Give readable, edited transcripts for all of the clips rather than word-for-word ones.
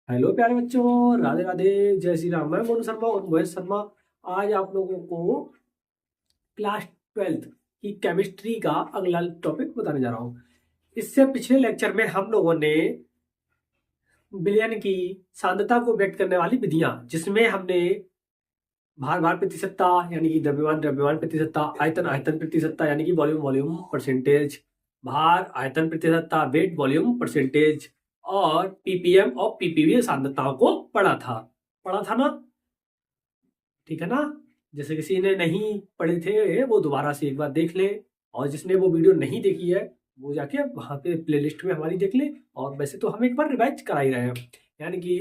Hello प्यारे बच्चों, राधे राधे, जय श्री राम। मैं मोनू शर्मा और मोहित शर्मा आज आप लोगों को क्लास 12th की केमिस्ट्री का अगला टॉपिक बताने जा रहा हूँ। इससे पिछले लेक्चर में हम लोगों ने विलयन की सांद्रता को व्यक्त करने वाली विधियां, जिसमें हमने भार भार प्रतिशतता यानी कि द्रव्यमान द्रव्यमान प्रतिशतता, आयतन आयतन प्रतिशतता यानी कि वॉल्यूम वॉल्यूम परसेंटेज, भार आयतन प्रतिशतता, वेट वॉल्यूम परसेंटेज और पीपीएम और पीपीवी सांद्रताओं को पढ़ा था ना। ठीक है ना। जैसे किसी ने नहीं पढ़े थे वो दोबारा से एक बार देख ले, और जिसने वो वीडियो नहीं देखी है वो जाके वहां पे प्लेलिस्ट में हमारी देख ले। और वैसे तो हम एक बार रिवाइज करा ही रहे हैं, यानी कि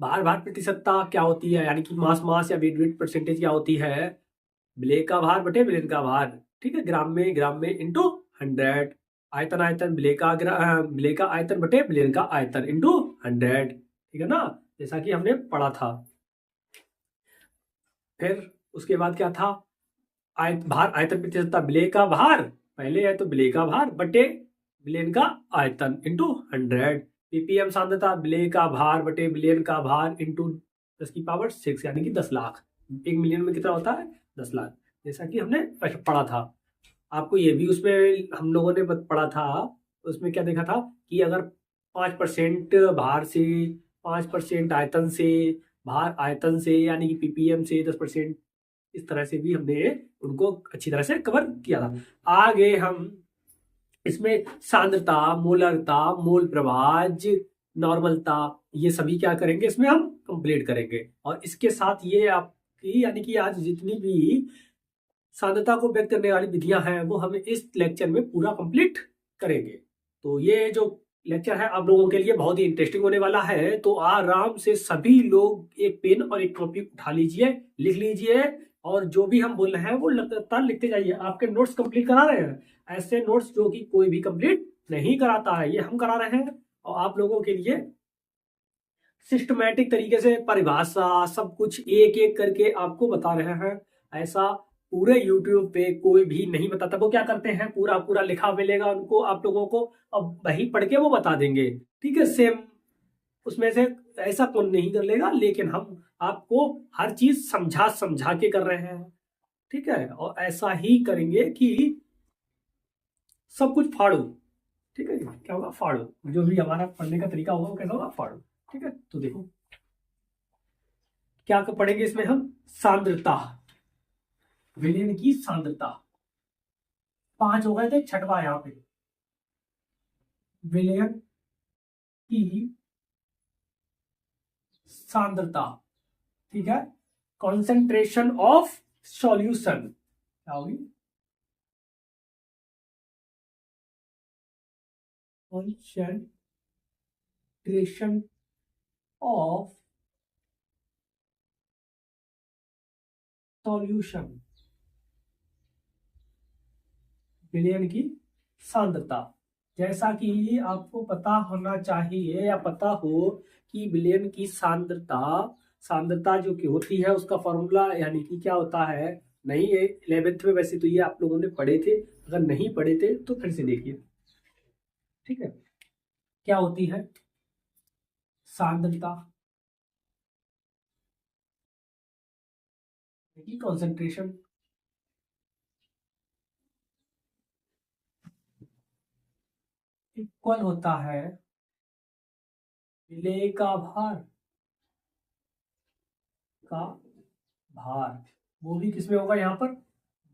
भार भार प्रतिशतता क्या होती है, यानी कि मास मास या वेट वेट परसेंटेज क्या होती है, विलेय का भार बटे विलेन का भार। ठीक है, ग्राम में इंटू 100। आयतन आयतन विलेय का आयतन बटे विलेन का आयतन इंटू 100। ठीक है ना, जैसा कि हमने पढ़ा था। फिर उसके बाद क्या था, भार आयतन प्रतिशतता, विलेय का भार पहले है तो विलेय का भार बटे विलेन का आयतन इंटू 100। पीपीएम सांद्रता, विलेय का भार बटे विलेन का भार इंटू 10⁻⁶ यानी कि 10 लाख। 1 मिलियन में कितना होता है? 10 लाख, जैसा कि हमने पढ़ा था। आपको ये भी उसमें हम लोगों ने पढ़ा था, उसमें क्या देखा था कि अगर 5% भार से, 5% आयतन से, भार आयतन से यानी कि पीपीएम से 10%, इस तरह से भी हमने उनको अच्छी तरह से कवर किया था। आगे हम इसमें सांद्रता, मोलरता, मोल प्रभाज, नॉर्मलता, ये सभी क्या करेंगे इसमें हम कंप्लीट करेंगे। और इसके साथ ये आपकी यानी कि आज जितनी भी सांद्रता को व्यक्त करने वाली विधियां हैं वो हम इस लेक्चर में पूरा कंप्लीट करेंगे। तो ये जो लेक्चर है आप लोगों के लिए बहुत ही इंटरेस्टिंग होने वाला है। तो आराम से सभी लोग एक पेन और एक कॉपी उठा लीजिए, लिख लीजिए, और जो भी हम बोल रहे हैं वो लगातार लिखते जाइए। आपके नोट्स कंप्लीट करा रहे हैं, ऐसे नोट्स जो कि कोई भी कंप्लीट नहीं कराता है, ये हम करा रहे हैं। और आप लोगों के लिए सिस्टमैटिक तरीके से परिभाषा सब कुछ एक एक करके आपको बता रहे हैं। ऐसा पूरे यूट्यूब पे कोई भी नहीं बताता। वो क्या करते हैं, पूरा पूरा लिखा मिलेगा उनको आप लोगों को, अब वही पढ़ के वो बता देंगे। ठीक है, सेम उसमें से ऐसा कौन नहीं कर लेगा, लेकिन हम आपको हर चीज समझा समझा के कर रहे हैं। ठीक है, और ऐसा ही करेंगे कि सब कुछ फाड़ो। ठीक है, क्या होगा, फाड़ो। जो भी हमारा पढ़ने का तरीका होगा वो कैसा होगा, फाड़ो। ठीक है, तो देखो क्या पढ़ेंगे इसमें हम, सांद्रता, विलयन की सांद्रता। 5 हो गए थे, छठवा यहाँ पे विलयन की सांद्रता। ठीक है, कॉन्सेंट्रेशन ऑफ सॉल्यूशन क्या होगी, कॉन्सेंट्रेशन ऑफ सॉल्यूशन, विलयन की सांद्रता। जैसा कि आपको पता होना चाहिए या पता हो कि विलयन की सांद्रता, सांद्रता जो कि होती है उसका फॉर्मूला यानी कि क्या होता है, नहीं है 11th में, वैसे तो ये आप लोगों ने पढ़े थे, अगर नहीं पढ़े थे तो फिर से देखिए। ठीक है, क्या होती है सांद्रता की कॉन्सेंट्रेशन इक्वल होता है विलेय का भार का भार, वो भी किसमें होगा यहाँ पर,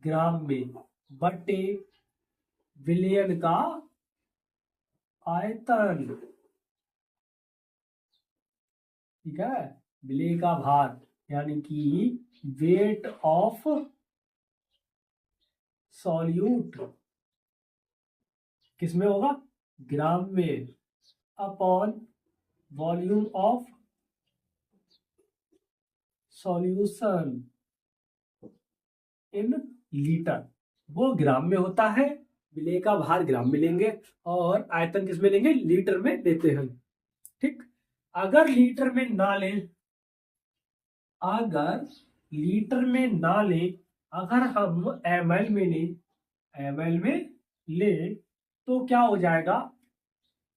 ग्राम में, बटे विलयन का आयतन। ठीक है, विलेय का भार यानी कि वेट ऑफ सॉल्यूट किसमें होगा, ग्राम में, upon volume of solution in litre. वो ग्राम में होता है, विलेय का भार ग्राम में लेंगे और आयतन किस में लेंगे, लीटर में लेते हैं। ठीक, अगर लीटर में ना लें, अगर लीटर में ना ले, अगर हम एमएल में ले, एमएल में ले तो क्या हो जाएगा,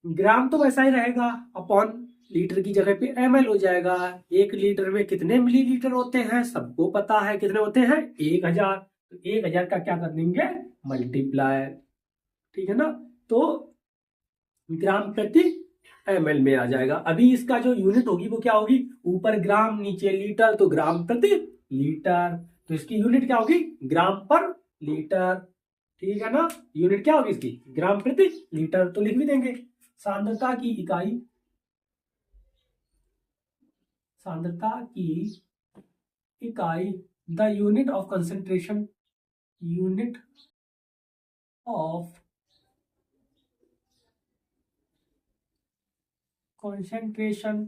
ग्राम तो वैसा ही रहेगा अपॉन लीटर की जगह पे ml हो जाएगा। 1 लीटर में कितने मिलीलीटर होते हैं सबको पता है, कितने होते हैं 1000। तो 1000 का क्या कर देंगे मल्टीप्लाई, ठीक है ना। तो ग्राम प्रति ml में आ जाएगा। अभी इसका जो यूनिट होगी वो क्या होगी, ऊपर ग्राम नीचे लीटर, तो ग्राम प्रति लीटर। तो इसकी यूनिट क्या होगी ग्राम पर लीटर, ठीक है ना। यूनिट क्या होगी इसकी ग्राम प्रति लीटर। तो लिख भी देंगे सांद्रता की इकाई, सांद्रता की इकाई the unit of concentration, unit of concentration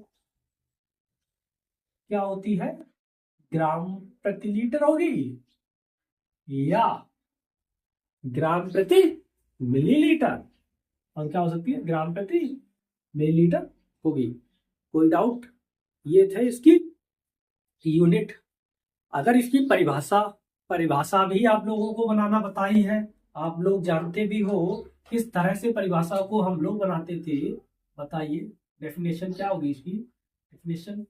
क्या होती है ग्राम प्रति लीटर होगी या ग्राम प्रति मिलीलीटर, और क्या हो सकती है ग्राम प्रति मिलीलीटर होगी। कोई डाउट, ये थे इसकी यूनिट। अगर इसकी परिभाषा परिभाषा भी आप लोगों को बनाना बताई है, आप लोग जानते भी हो किस तरह से परिभाषा को हम लोग बनाते थे, बताइए डेफिनेशन क्या होगी इसकी, डेफिनेशन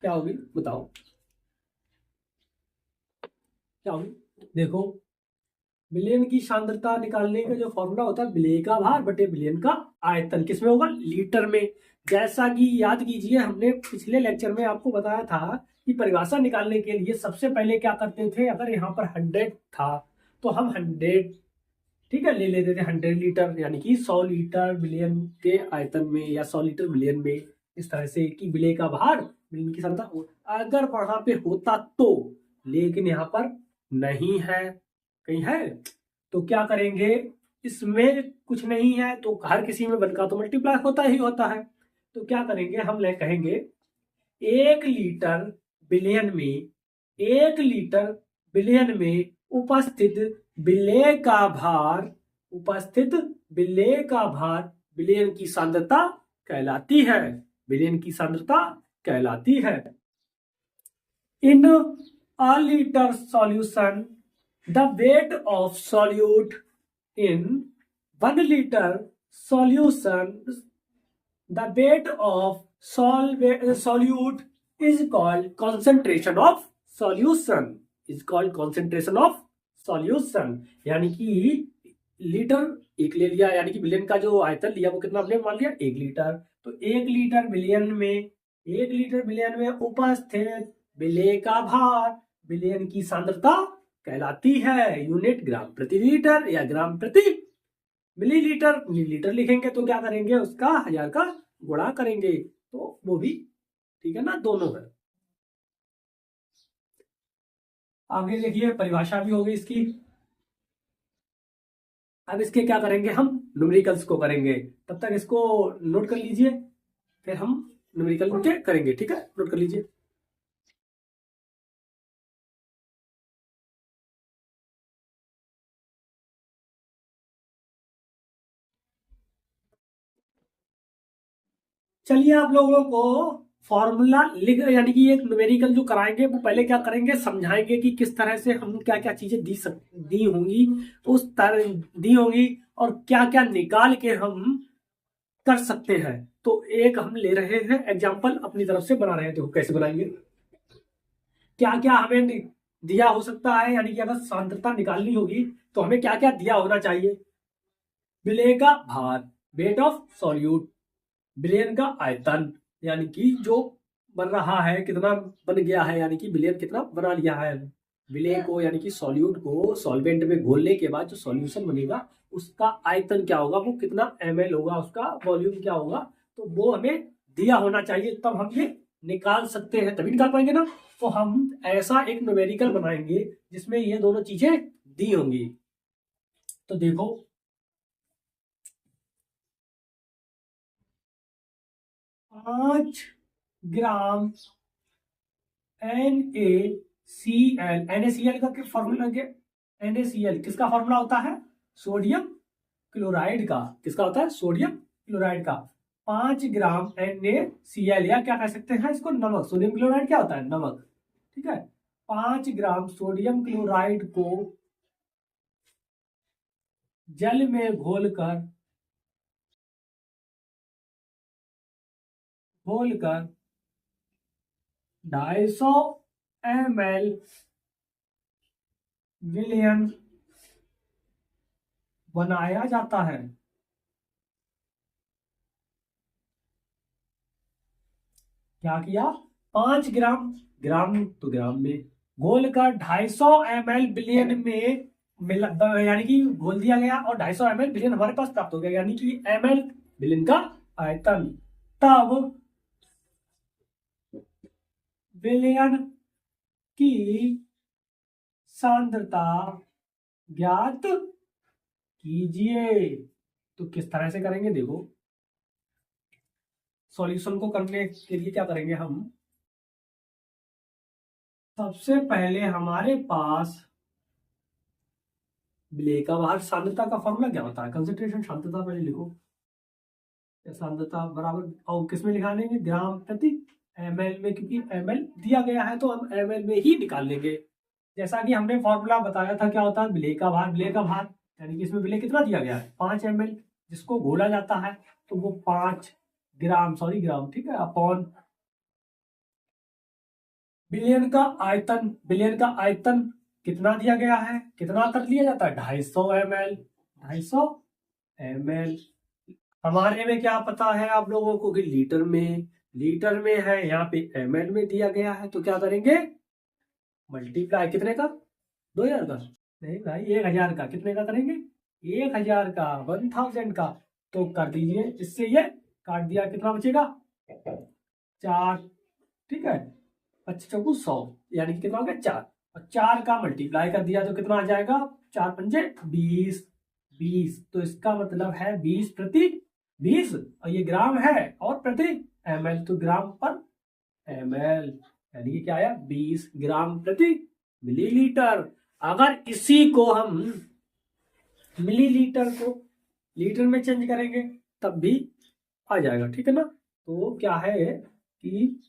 क्या होगी बताओ क्या होगी। देखो विलयन की सांद्रता निकालने का जो फॉर्मूला होता है विलय का भार बटे विलयन का आयतन, किसमें होगा लीटर में। जैसा कि याद कीजिए हमने पिछले लेक्चर में आपको बताया था कि परिभाषा निकालने के लिए सबसे पहले क्या करते थे, अगर यहाँ पर 100 था तो हम 100 ठीक है ले लेते थे 100 लीटर, यानी कि 100 लीटर विलयन के आयतन में या 100 लीटर विलयन में, इस तरह से कि विलय का भार विलयन की सांद्रता अगर वहां पे होता तो, लेकिन यहाँ पर नहीं है, कहीं है तो क्या करेंगे, इसमें कुछ नहीं है तो हर किसी में 1 का तो मल्टीप्लाई होता ही होता है। तो क्या करेंगे हम ले कहेंगे 1 लीटर बिलियन में, 1 लीटर बिलियन में उपस्थित विलय का भार, उपस्थित विलय का भार विलयन की सांद्रता कहलाती है, विलयन की सांद्रता कहलाती है। इन a liter solution the weight of solute in 1 liter solution, the weight of solute is called concentration of solution, is called concentration of solution। यानी कि लीटर 1 ले लिया, यानी कि बिलियन का जो आयतन लिया वो कितना हमने मान लिया 1 लीटर। तो 1 लीटर बिलियन में, 1 लीटर बिलियन में उपस्थित विलय का भार विलयन की सांद्रता कहलाती है। यूनिट ग्राम प्रति लीटर या ग्राम प्रति मिलीलीटर, मिलीलीटर लिखेंगे तो क्या करेंगे उसका 1000 का गुणा करेंगे, तो वो भी ठीक है ना, दोनों है। आगे देखिए परिभाषा भी हो गई इसकी। अब इसके क्या करेंगे हम न्यूमेरिकल्स को करेंगे, तब तक इसको नोट कर लीजिए, फिर हम न्यूमेरिकल के करेंगे, ठीक है नोट कर लीजिए। चलिए आप लोगों को फॉर्मूला लिख, यानी कि एक न्यूमेरिकल जो कराएंगे वो पहले क्या करेंगे समझाएंगे कि किस तरह से हम क्या क्या चीजें दी होंगी, उस तरह दी होंगी और क्या क्या निकाल के हम कर सकते हैं। तो एक हम ले रहे हैं एग्जांपल अपनी तरफ से बना रहे हैं, देखो कैसे बनाएंगे, क्या क्या हमें दिया हो सकता है, यानी कि अगर सांद्रता निकालनी होगी तो हमें क्या क्या दिया होना चाहिए, विलय का भार वेट ऑफ सॉल्यूट, विलयन का आयतन यानी कि जो बन रहा है कितना बन गया है, यानी कि विलयन कितना बना लिया है, विलय को यानी कि सॉल्यूट को सॉल्वेंट में घोलने के बाद जो सॉल्यूशन बनेगा उसका आयतन क्या होगा, वो कितना ml होगा, उसका वॉल्यूम क्या होगा, तो वो हमें दिया होना चाहिए, तब हम ये निकाल सकते हैं, तभी निकाल पाएंगे ना। तो हम ऐसा एक न्यूमेरिकल बनाएंगे जिसमें ये दोनों चीजें दी होंगी। तो देखो 5 ग्राम NaCl, NaCl का क्या फॉर्मूला है, NaCl किसका फॉर्मूला होता है सोडियम क्लोराइड का, किसका होता है सोडियम क्लोराइड का। 5 ग्राम NaCl या क्या कह सकते हैं इसको नमक, सोडियम क्लोराइड क्या होता है नमक, ठीक है। 5 ग्राम सोडियम क्लोराइड को जल में घोलकर घोलकर 250 ml विलयन बनाया जाता है। क्या किया? 5 ग्राम, ग्राम तो ग्राम में, घोलकर 250 ml विलयन में मिला, यानी कि घोल दिया गया और 250 ml विलयन हमारे पास प्राप्त हो गया, यानी कि ml विलयन का आयतन। तब विलयन की सांद्रता ज्ञात कीजिए। तो किस तरह से करेंगे? देखो, सॉल्यूशन को करने के लिए क्या करेंगे हम? सबसे पहले हमारे पास विलेय का भार, सांद्रता का फॉर्मूला क्या होता है? कंसंट्रेशन, सांद्रता पहले लिखो। सांद्रता बराबर, और किसमें लिखा लेंगे? ग्राम प्रति ml में, क्योंकि ml दिया गया है तो हम ml में ही निकाल लेंगे। जैसा कि हमने फॉर्मूला बताया था, क्या होता है? विलेय का भार, विलेय का भार यानी कि इसमें विलेय कितना दिया गया है? 5 ml, जिसको घोला जाता है तो वो 5 ग्राम, सॉरी ग्राम, ठीक है, अपॉन विलयन का आयतन। विलयन का आयतन कितना दिया गया है? कितना कर लिया जाता है? 250 ml। 250 ml हमारे में क्या पता है आप लोगों को कि लीटर में, लीटर में है, यहाँ पे ml में दिया गया है, तो क्या करेंगे? मल्टीप्लाई कितने का? 2000 का? नहीं भाई, 1000 का। कितने का करेंगे? 1000 का, 1000 का। तो कर दीजिए, इससे ये काट दिया, कितना बचेगा? 4, ठीक है, 25 चौको 100, यानी कि कितना हो गया? 4। और 4 का मल्टीप्लाई कर दिया तो कितना आ जाएगा? 4 पंजे 20, 20। तो इसका मतलब है 20 प्रति 20, और ये ग्राम है, और प्रति ml, तो ग्राम पर ml, यानी कि क्या आया? 20 ग्राम प्रति मिलीलीटर। अगर इसी को हम मिलीलीटर को लीटर में चेंज करेंगे तब भी आ जाएगा, ठीक है ना? तो क्या है कि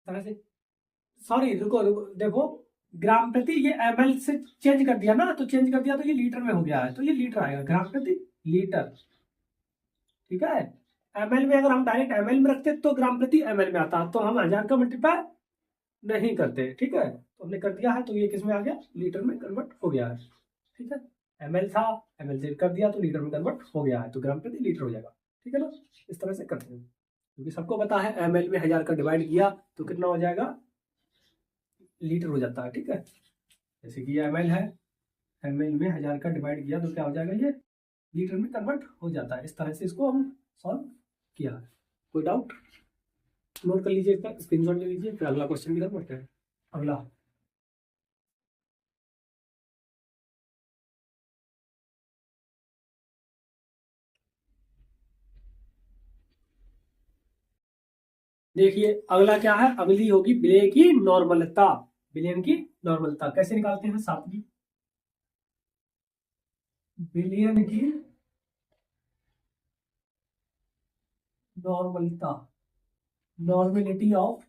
तरह से, सॉरी रुको रुको, देखो, ग्राम प्रति, ये ml से चेंज कर दिया ना, तो चेंज कर दिया तो ये लीटर में हो गया है, तो ये लीटर आएगा, ग्राम प्रति लीटर, ठीक है। ml में अगर हम डायरेक्ट ml में रखते तो ग्राम प्रति ml में आता, तो हम 1000 का मल्टीप्लाई नहीं करते, ठीक है। तो हमने कर दिया है, तो ये किस में आ गया? लीटर में कन्वर्ट हो गया है, ठीक है। ml था, ml से कर दिया तो लीटर में कन्वर्ट हो गया है, तो ग्राम प्रति लीटर हो जाएगा, ठीक है ना? इस तरह से करते हैं, क्योंकि सबको पता है ml में 1000 का डिवाइड किया तो कितना हो जाएगा? लीटर हो जाता है, ठीक है। जैसे कि ये ml है, ml में 1000 का डिवाइड किया तो क्या हो जाएगा? ये लीटर में कन्वर्ट हो जाता है। इस तरह से इसको हम सॉल्व किया है। कोई डाउट? नोट कर लीजिए, इसका स्क्रीनशॉट ले लीजिए, फिर अगला क्वेश्चन की तरफ बढ़ते हैं। अगला, देखिए अगला क्या है? अगली होगी विलय की नॉर्मलता। विलयन की नॉर्मलता कैसे निकालते हैं? साथी, विलयन की नॉर्मलता, नॉर्मेलिटी ऑफ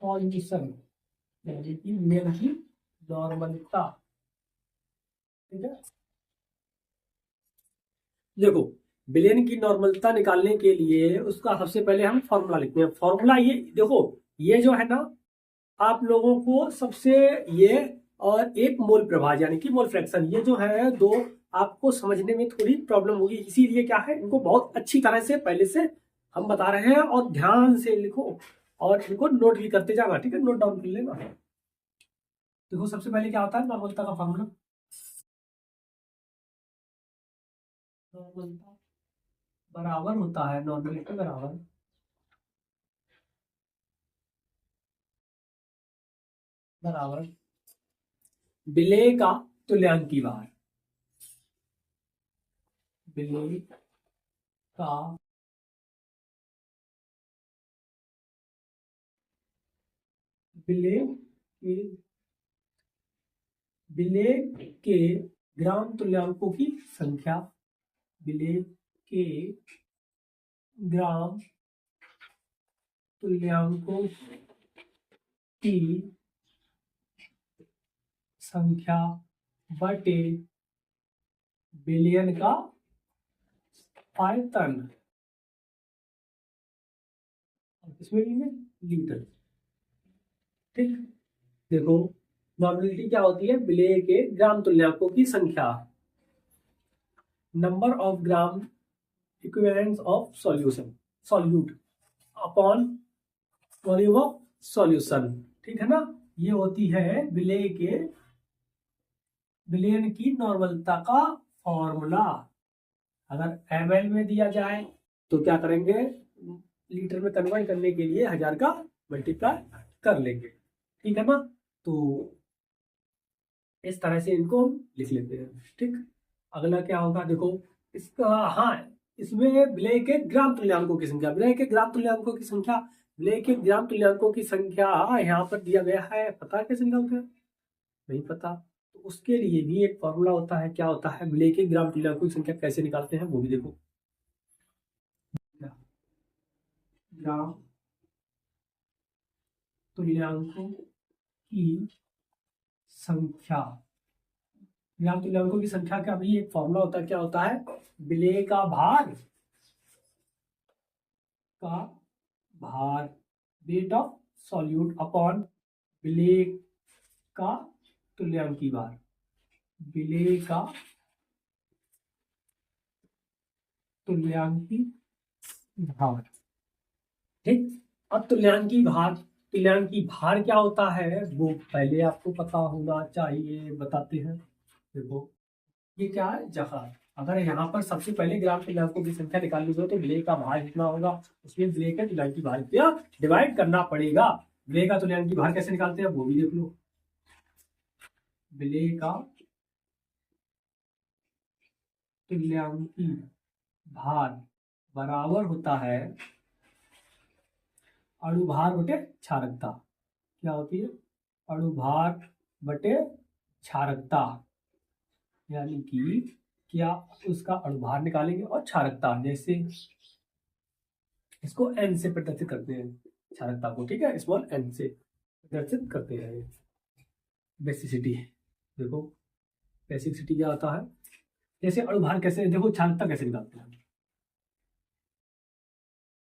सॉल्यूशन, यानी कि विलयन की नॉर्मलता, ठीक है। देखो, विलयन की नॉर्मलता निकालने के लिए उसका सबसे पहले हम फॉर्मूला लिखते हैं। फॉर्मूला ये देखो, ये जो है ना, आप लोगों को सबसे, ये और एक मोल प्रभाज यानी कि मोल फ्रैक्शन, ये जो है दो, आपको समझने में थोड़ी प्रॉब्लम होगी, इसीलिए क्या है, इनको बहुत अच्छी तरह से पहले से हम बता रहे हैं, और ध्यान से लिखो और इनको नोट भी करते जाना, ठीक है, नोट डाउन कर लेना। देखो सबसे पहले क्या होता है नॉर्मलता का फॉर्मूला? नॉर्मलता बराबर होता है, नॉर्मलिटी बराबर बराबर विलेय का तुल्यांकी भार। विलेय का विलेय के विलेय के ग्राम तुल्यांकों की संख्या, विलेय के ग्राम तुल्यांकों की संख्या बटे बिलियन का आयतन, इसमें लीटर। ठीक, देखो नॉर्मलिटी क्या होती है, विलेय के ग्राम तुल्यांकों की संख्या, number of gram equivalents of solute upon volume of solution. ठीक है ना, ये होती है विलेय के विलयन की नॉर्मलता का फॉर्मूला। अगर ml में दिया जाए तो क्या करेंगे, लीटर में कन्वर्ट करने के लिए 1000 का मल्टीप्लाई कर लेंगे। ठीक है ना, तो इस तरह से इनको हम लिख लेते हैं। ठीक, अगला क्या होगा, देखो इसका, हाँ इसमें विलेय के ग्राम तुल्यांकों की संख्या, विलेय के ग्राम तुल्यांकों की संख्या, विलेय के ग्राम तुल्यांकों की संख्या यहाँ पर दिया गया है, पता कैसे निकालते हैं, नहीं पता, तो उसके लिए भी एक फॉर्मूला होता है। क्या होता है, विलेय के ग्राम तुल्यांकों की संख्या कैसे निकालते हैं वो भी देखो। ग्राम तुल्यांकों की संख्या, ग्राम तुल्यांकों की संख्या का भी एक फॉर्मूला होता है। क्या होता है, विलेय का भार वेट ऑफ सॉल्यूट अपॉन विलेय का तुल्यांकी भार, विलेय का तुल्यांकी भार। ठीक, अब तुल्यांकी भार क्या होता है वो पहले आपको पता होना चाहिए, बताते हैं। देखो ये क्या है, जहाज, अगर यहाँ पर सबसे पहले ग्राम तुल्यांकों की संख्या निकालनी हो तो विलेय का भार कितना होगा, उसमें विलेय के तुल्यांकी भार क्या डिवाइड करना पड़ेगा। विलेय का तुल्यांकी भार कैसे निकालते हैं वो भी देख लो। विलेय का तुल्यांकी भार बराबर होता है अणुभार बटे क्षारकता। क्या होती है, अणुभार बटे क्षारकता, यानी कि क्या उसका अणुभार निकालेंगे और क्षारकता, जैसे इसको n से प्रदर्शित करते हैं क्षारकता को। ठीक है, स्मॉल n से प्रदर्शित करते हैं। बेसिसिटी, देखो बेसिसिटी क्या होता है, जैसे अणुभार कैसे, देखो क्षारकता कैसे निकालते हैं,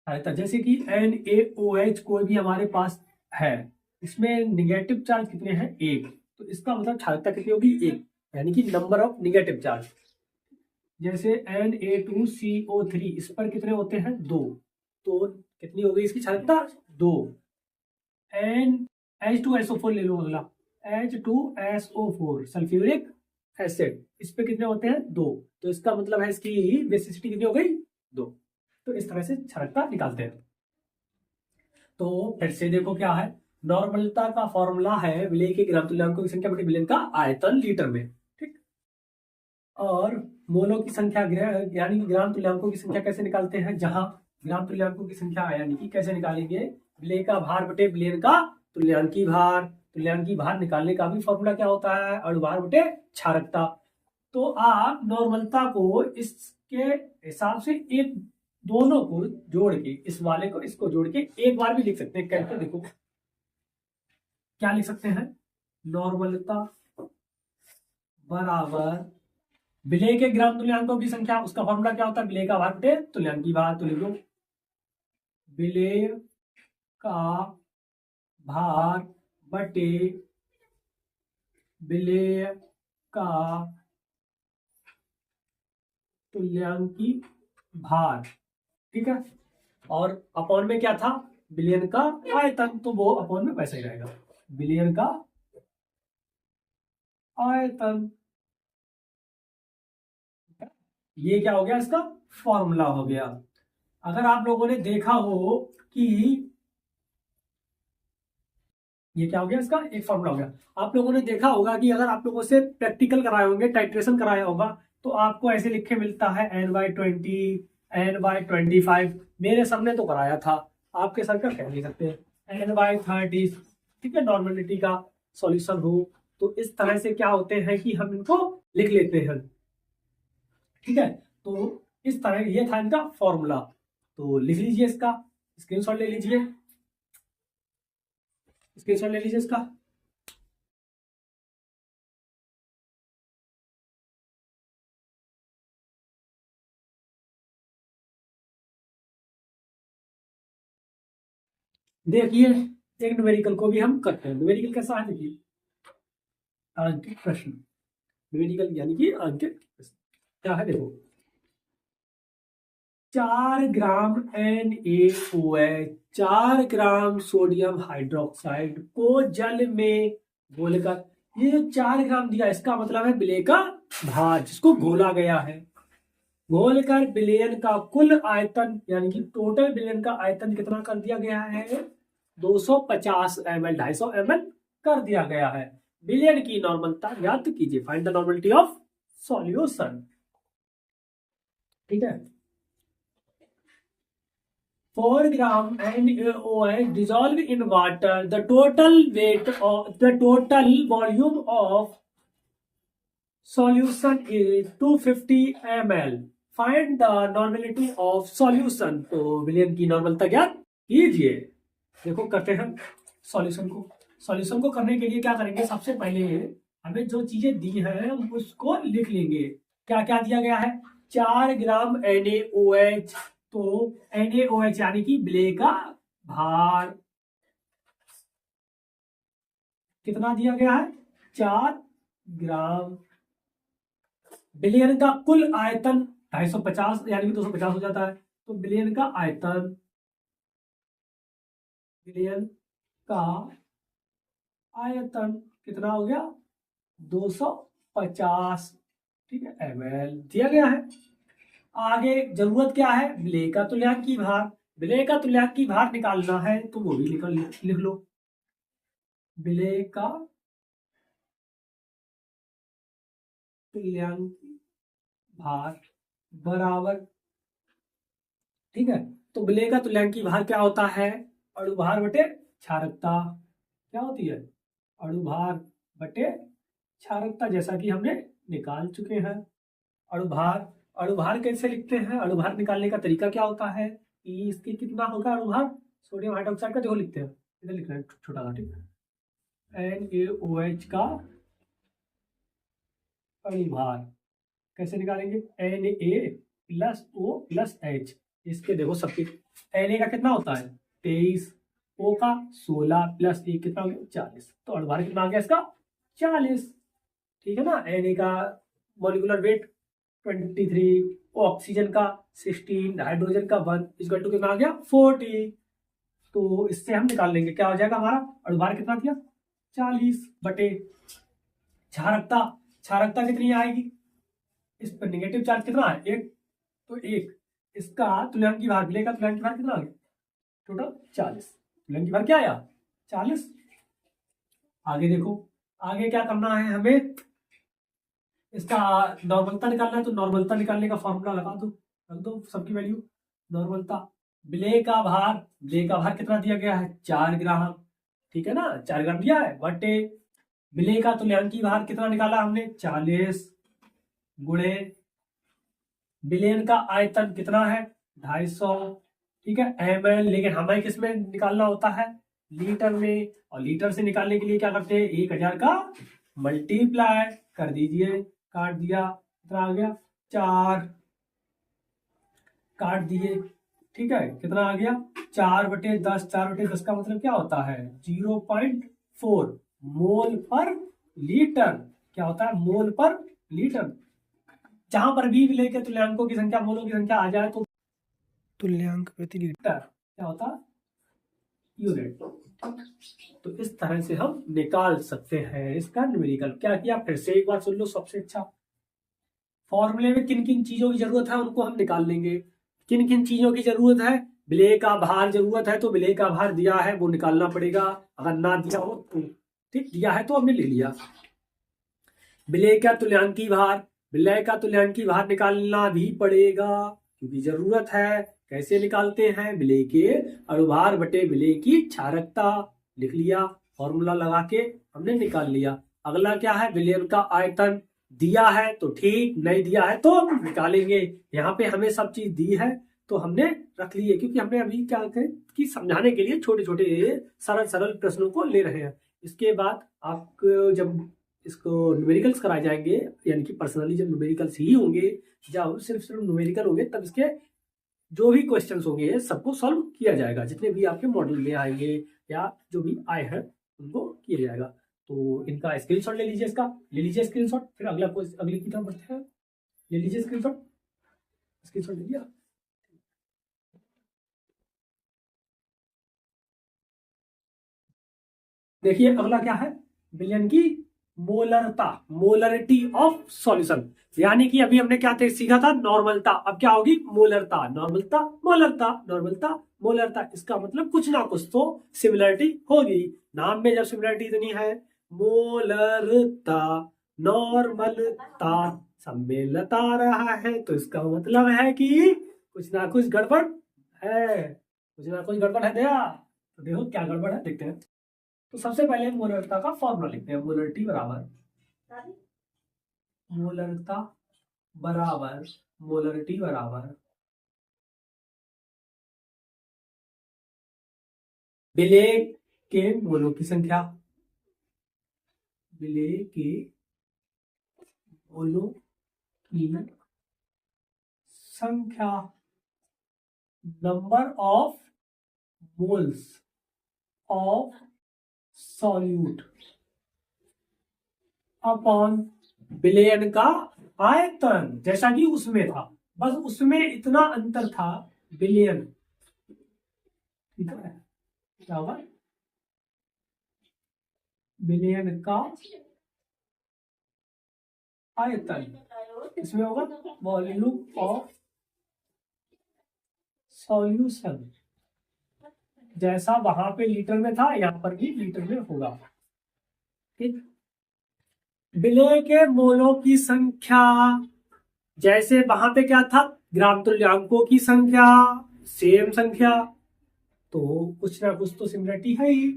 जैसे कि NaOH कोई भी हमारे पास है, इसमें निगेटिव चार्ज कितने हैं, 1, तो इसका मतलब क्षारकता कितनी होगी, 1, यानी कि नंबर ऑफ निगेटिव चार्ज। जैसे Na2CO3 इस पर कितने होते हैं, 2, तो कितनी हो गई इसकी क्षारकता, 2। H2SO4 ले लो, अगला H2SO4 सल्फ्यूरिक एसिड, इस पे कितने होते हैं, 2, तो इसका मतलब है इसकी बेसिसिटी कितनी हो गई, 2। तो इस तरह से क्षारकता निकालते हैं। तो फिर से देखो क्या है, नॉर्मलता का फॉर्मूला है विलेय के ग्राम तुल्यांकों की संख्या बटे विलेय का आयतन लीटर में। ठीक, और मोलों की संख्या यानी कि ग्राम तुल्यांकों की संख्या कैसे निकालते हैं, जहां ग्राम तुल्यांकों की संख्या यानी कि कैसे निकालेंगे, विलेय का भार बटे विलेय का तुल्यांकी भार। तुल्यांकी भार निकालने का भी फॉर्मूला क्या होता है, अणुभार बटे क्षारकता। तो आप नॉर्मलता को इसके हिसाब से एक दोनों को जोड़ के, इस वाले को इसको जोड़ के एक बार भी लिख सकते हैं। कैसे, देखो क्या लिख सकते हैं, नॉर्मलता बराबर विलेय के ग्राम तुल्यांकों की संख्या, उसका फॉर्मूला क्या होता है, विलेय का भार बटे तुल्यांकी भार। तो लिख लो विलेय का भार बटे विलेय का तुल्यांकी भार। ठीक है, और अपॉन में क्या था, विलेय का आयतन, तो वो अपॉन में वैसे ही रहेगा, विलेय का आयतन। ये क्या हो गया, इसका फॉर्मूला हो गया। अगर आप लोगों ने देखा हो कि ये क्या हो गया, इसका एक फॉर्मूला हो गया। आप लोगों ने देखा होगा कि अगर आप लोगों से प्रैक्टिकल कराए होंगे, टाइट्रेशन कराया होगा, तो आपको ऐसे लिखे मिलता है N/20 N/25। मेरे सामने तो कराया था, आपके सर का कह नहीं सकते, N/30। ठीक है, नॉर्मलिटी का सॉल्यूशन हो तो इस तरह से क्या होते हैं कि हम इनको लिख लेते हैं। ठीक है, तो इस तरह ये था इनका फॉर्मूला, तो लिख लीजिए, इसका स्क्रीनशॉट ले लीजिए, स्क्रीनशॉट ले लीजिए इसका। देखिए एक न्यूमेरिकल को भी हम करते हैं। न्यूमेरिकल कैसा है, देखिए अंकित प्रश्न। न्यूमेरिकल यानी कि अंकित प्रश्न क्या है, देखो 4 ग्राम NaOH 4 ग्राम सोडियम हाइड्रोक्साइड को जल में घोलकर, ये जो 4 ग्राम दिया इसका मतलब है विलेय का भार जिसको घोला गया है। घोलकर विलयन का कुल आयतन यानी कि टोटल विलयन का आयतन कितना कर दिया गया है, 250 ml 250 ml कर दिया गया है। विलयन की नॉर्मलता ज्ञात कीजिए, find the normality of solution. ठीक है, 4 gram NaOH dissolved in water. The total volume of solution is 250 ml. Find the normality of solution. तो विलयन की नॉर्मलता ज्ञात कीजिए। देखो करते हैं सॉल्यूशन को। सॉल्यूशन को करने के लिए क्या करेंगे, सबसे पहले हमें जो चीजें दी हैं हम उसको लिख लेंगे। क्या क्या दिया गया है, 4 ग्राम NaOH, तो NaOH यानी कि विलेय का भार कितना दिया गया है, 4 ग्राम। विलयन का कुल आयतन 250 यानी कि 250 हो जाता है, तो विलयन का आयतन, विलयन का आयतन कितना हो गया, 250, ठीक है, ml दिया गया है। आगे जरूरत क्या है, विलेय का तुल्यांकी भार। विलेय का तुल्यांकी भार निकालना है तो वो भी लिख लो। विलेय का तुल्यांकी भार बराबर, ठीक है, तो विलेय का तुल्यांकी भार क्या होता है, अणुभार बटे क्षारकता। क्या होती है, अणुभार बटे क्षारकता, जैसा कि हमने निकाल चुके हैं। अणुभार, अणुभार कैसे लिखते हैं, अणुभार निकालने का तरीका क्या होता है, इसकी कितना होगा अणुभार सोडियम हाइड्रोक्साइड का, देखो लिखते हैं, इधर लिखना है छोटा सा, ठीक है, NaOH का अणुभार कैसे निकालेंगे, Na+O+H, इसके देखो सबके Na का कितना होता है 23, O का 16 प्लस 1 कितना हो गया 40, तो अणुभार कितना आ गया इसका 40, ठीक है ना। Na का मॉलिक्यूलर वेट 23, ऑक्सीजन का 16, हाइड्रोजन का 1 इक्वल टू कितना आ गया 40। तो इससे हम निकाल लेंगे क्या हो जाएगा हमारा, अणुभार कितना दिया 40 बटे क्षारकता, क्षारकता कितनी आएगी, इस पर निगेटिव चार्ज कितना है 1, तो 1, इसका तुल्यांकी भार, विलेय का तुल्यांकी भार कितना आ गया टोटल 40, तुल्यांकी भार क्या आया 40। आगे देखो, आगे क्या करना है हमें, इसका नॉर्मलता निकालना है, तो नॉर्मलता निकालने का फॉर्मूला लगा दो, रख दो सबकी वैल्यू। नॉर्मलता, विलेय का भार, विलेय का भार कितना दिया गया है 4 ग्राम, ठीक है ना, 4 ग्राम दिया है, बटे विलेय का तुल्यांकी भार कितना निकाला हमने 40, गुणे विलयन का आयतन कितना है 250, ठीक है, ml, लेकिन हमें किस में निकालना होता है लीटर में, और लीटर से निकालने के लिए क्या करते हैं 1000 का मल्टीप्लाई कर दीजिए, काट दिया कितना आ गया 4, काट दिए, ठीक है, कितना आ गया 4/10, 4/10 का मतलब क्या होता है 0.4 मोल पर लीटर, क्या होता है मोल पर लीटर। जहां पर भी विलेय के तुल्यांकों की संख्या, मोलों की संख्या आ जाए तो तुल्यांक प्रति लीटर क्या होता है यूनिट। तो इस तरह से हम निकाल सकते हैं इसका न्यूमेरिकल। क्या किया, फिर से एक बार सुन लो सबसे अच्छा, फॉर्मूले में किन किन चीजों की जरूरत है उनको हम निकाल लेंगे। किन किन चीजों की जरूरत है, विलेय का भार जरूरत है, तो विलेय का भार दिया है वो निकालना पड़ेगा, अगर ना दिया हो तो, ठीक, दिया है तो हमने ले लिया। विलेय का तुल्यांकी भार, विलेय का तुल्यांकी भार निकालना भी पड़ेगा क्योंकि जरूरत है। कैसे निकालते हैं, विलेय के अणुभार बटे विलेय की क्षारकता, लिख लिया, फॉर्मूला लगा के हमने निकाल लिया। अगला क्या है, विलयन का आयतन, दिया है तो ठीक, नहीं दिया है तो हम निकालेंगे। यहाँ पे हमें सब चीज दी है तो हमने रख ली है, क्योंकि हमने अभी क्या करें कि समझाने के लिए छोटे छोटे सरल सरल प्रश्नों को ले रहे हैं। इसके बाद आपको जब इसको न्यूमेरिकल्स कराए जाएंगे, यानी कि पर्सनली जब न्यूमेरिकल्स ही होंगे, जब सिर्फ न्यूमेरिकल होंगे, तब इसके जो भी क्वेश्चंस होंगे सबको सॉल्व किया जाएगा, जितने भी आपके मॉडल में आएंगे या जो भी आए हैं उनको किया जाएगा। तो इनका स्क्रीनशॉट ले लीजिए, इसका ले लीजिए स्क्रीनशॉट, फिर अगले की तरफ बढ़ते हैं। ले लीजिए स्क्रीनशॉट, स्क्रीनशॉट ले लिया। देखिए अगला क्या है, विलयन की मोलरता, मोलरिटी ऑफ सॉल्यूशन। यानी कि अभी हमने क्या सीखा था, नॉर्मलता, अब क्या होगी मोलरता, नॉर्मलता मोलरता, नॉर्मलता मोलरता। इसका मतलब कुछ ना कुछ तो सिमिलरिटी होगी, नाम में जब सिमिलरिटी इतनी है, मोलरता नॉर्मलता सब में लता रहा है, तो इसका मतलब है कि कुछ ना कुछ गड़बड़ है, कुछ ना कुछ गड़बड़ है। दया तो देखो क्या गड़बड़ है, देखते हैं। तो सबसे पहले मोलरता का फॉर्मूला लिखते हैं, मोलरिटी बराबर मोलरता बराबर मोलरिटी बराबर विलेय के मोलों की संख्या, विलेय के मोलों की संख्या, number of moles of solute upon विलयन का आयतन, जैसा कि उसमें था, बस उसमें इतना अंतर था, विलयन, ठीक है, क्या होगा विलयन का आयतन, इसमें होगा वॉल्यूम ऑफ सॉल्यूशन, जैसा वहां पे लीटर में था यहां पर भी लीटर में होगा, ठीक। विलेय के मोलों की संख्या, जैसे वहां पे क्या था, ग्राम तुल्यांकों की संख्या, सेम संख्या, तो कुछ ना कुछ तो सिमिलरिटी है ही,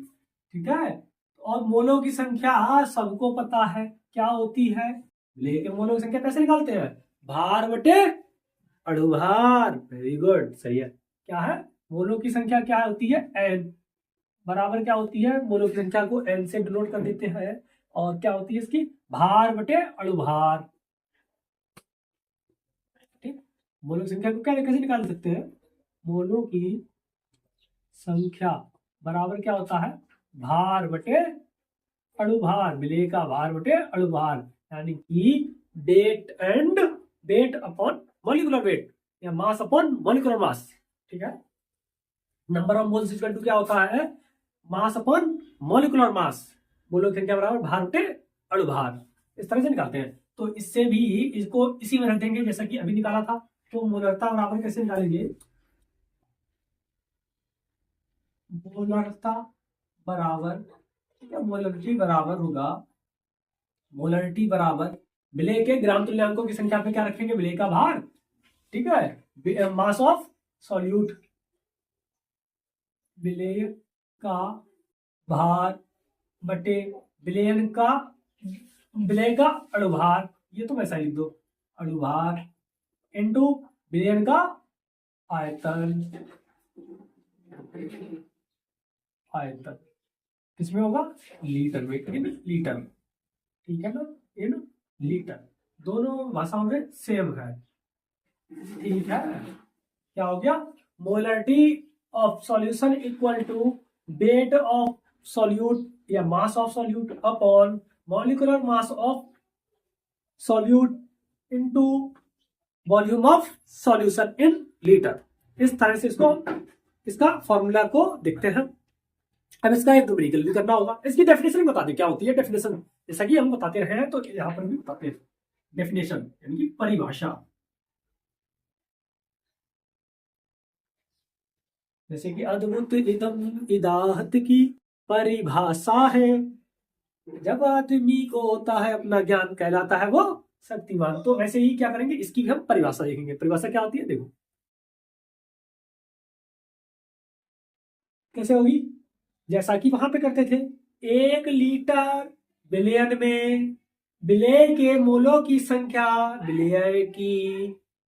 ठीक है। और मोलों की संख्या सबको पता है क्या होती है, विलेय के मोलों की संख्या कैसे निकालते हैं, भार बटे अणुभार, वेरी गुड, सही है। क्या है, मोलों की संख्या क्या होती है, एन, बराबर क्या होती है, मोलों की संख्या को एन से डिनोट कर देते हैं, और क्या होती है इसकी, भार बटे अणुभार, ठीक। मोलों की संख्या को क्या कैसे निकाल सकते हैं, मोलों की संख्या बराबर क्या होता है, भार बटे अणुभार, विलेय का भार बटे अणुभार, यानी कि वेट अपॉन मॉलिक्यूलर वेट या मास अपॉन मॉलिक्यूलर मास, ठीक है। Number of moles equal to क्या होता है, मास अपॉन मॉलिक्यूलर मास, मोलों की संख्या बराबर भार बटे अणुभार, इस तरह से निकालते हैं। तो इससे भी इसको इसी में रख देंगे जैसा कि अभी निकाला था। तो मोलरता बराबर कैसे निकालेंगे, मोलरता बराबर, मोलरिटी बराबर होगा, मोलरिटी बराबर विलेय के ग्राम तुल्यांकों की संख्या पे क्या रखेंगे, विलेय का भार, ठीक है, मास ऑफ सॉल्यूट, विलेय का भार बटे विलयन का, विलेय का अणुभार, ये तो वैसा लिख दो, अणुभार इनटू विलयन का आयतन, आयतन किसमें होगा, लीटर में, इन लीटर, ठीक है ना, इन लीटर, दोनों भाषाओं में सेम है, ठीक है। क्या हो गया, molarity of solution equal to weight of solute या mass of solute upon molecular mass of solute into volume of solution in litre. इस तरह से इसको, इसका फॉर्मूला को देखते हैं। अब इसका एक न्यूमेरिकल भी करना होगा। इसकी डेफिनेशन बता दें क्या होती है, डेफिनेशन जैसा कि हम बताते रहे हैं तो यहां पर भी बताते हैं, डेफिनेशन यानी कि परिभाषा, जैसे कि अद्भुत इदम इदाहत की परिभाषा है, जब आदमी को होता है अपना ज्ञान कहलाता है वो शक्तिमान। तो वैसे ही क्या करेंगे, इसकी भी हम परिभाषा देखेंगे। परिभाषा क्या होती है, देखो कैसे होगी, जैसा कि वहां पे करते थे, 1 लीटर विलयन में विलेय के मोलों की संख्या,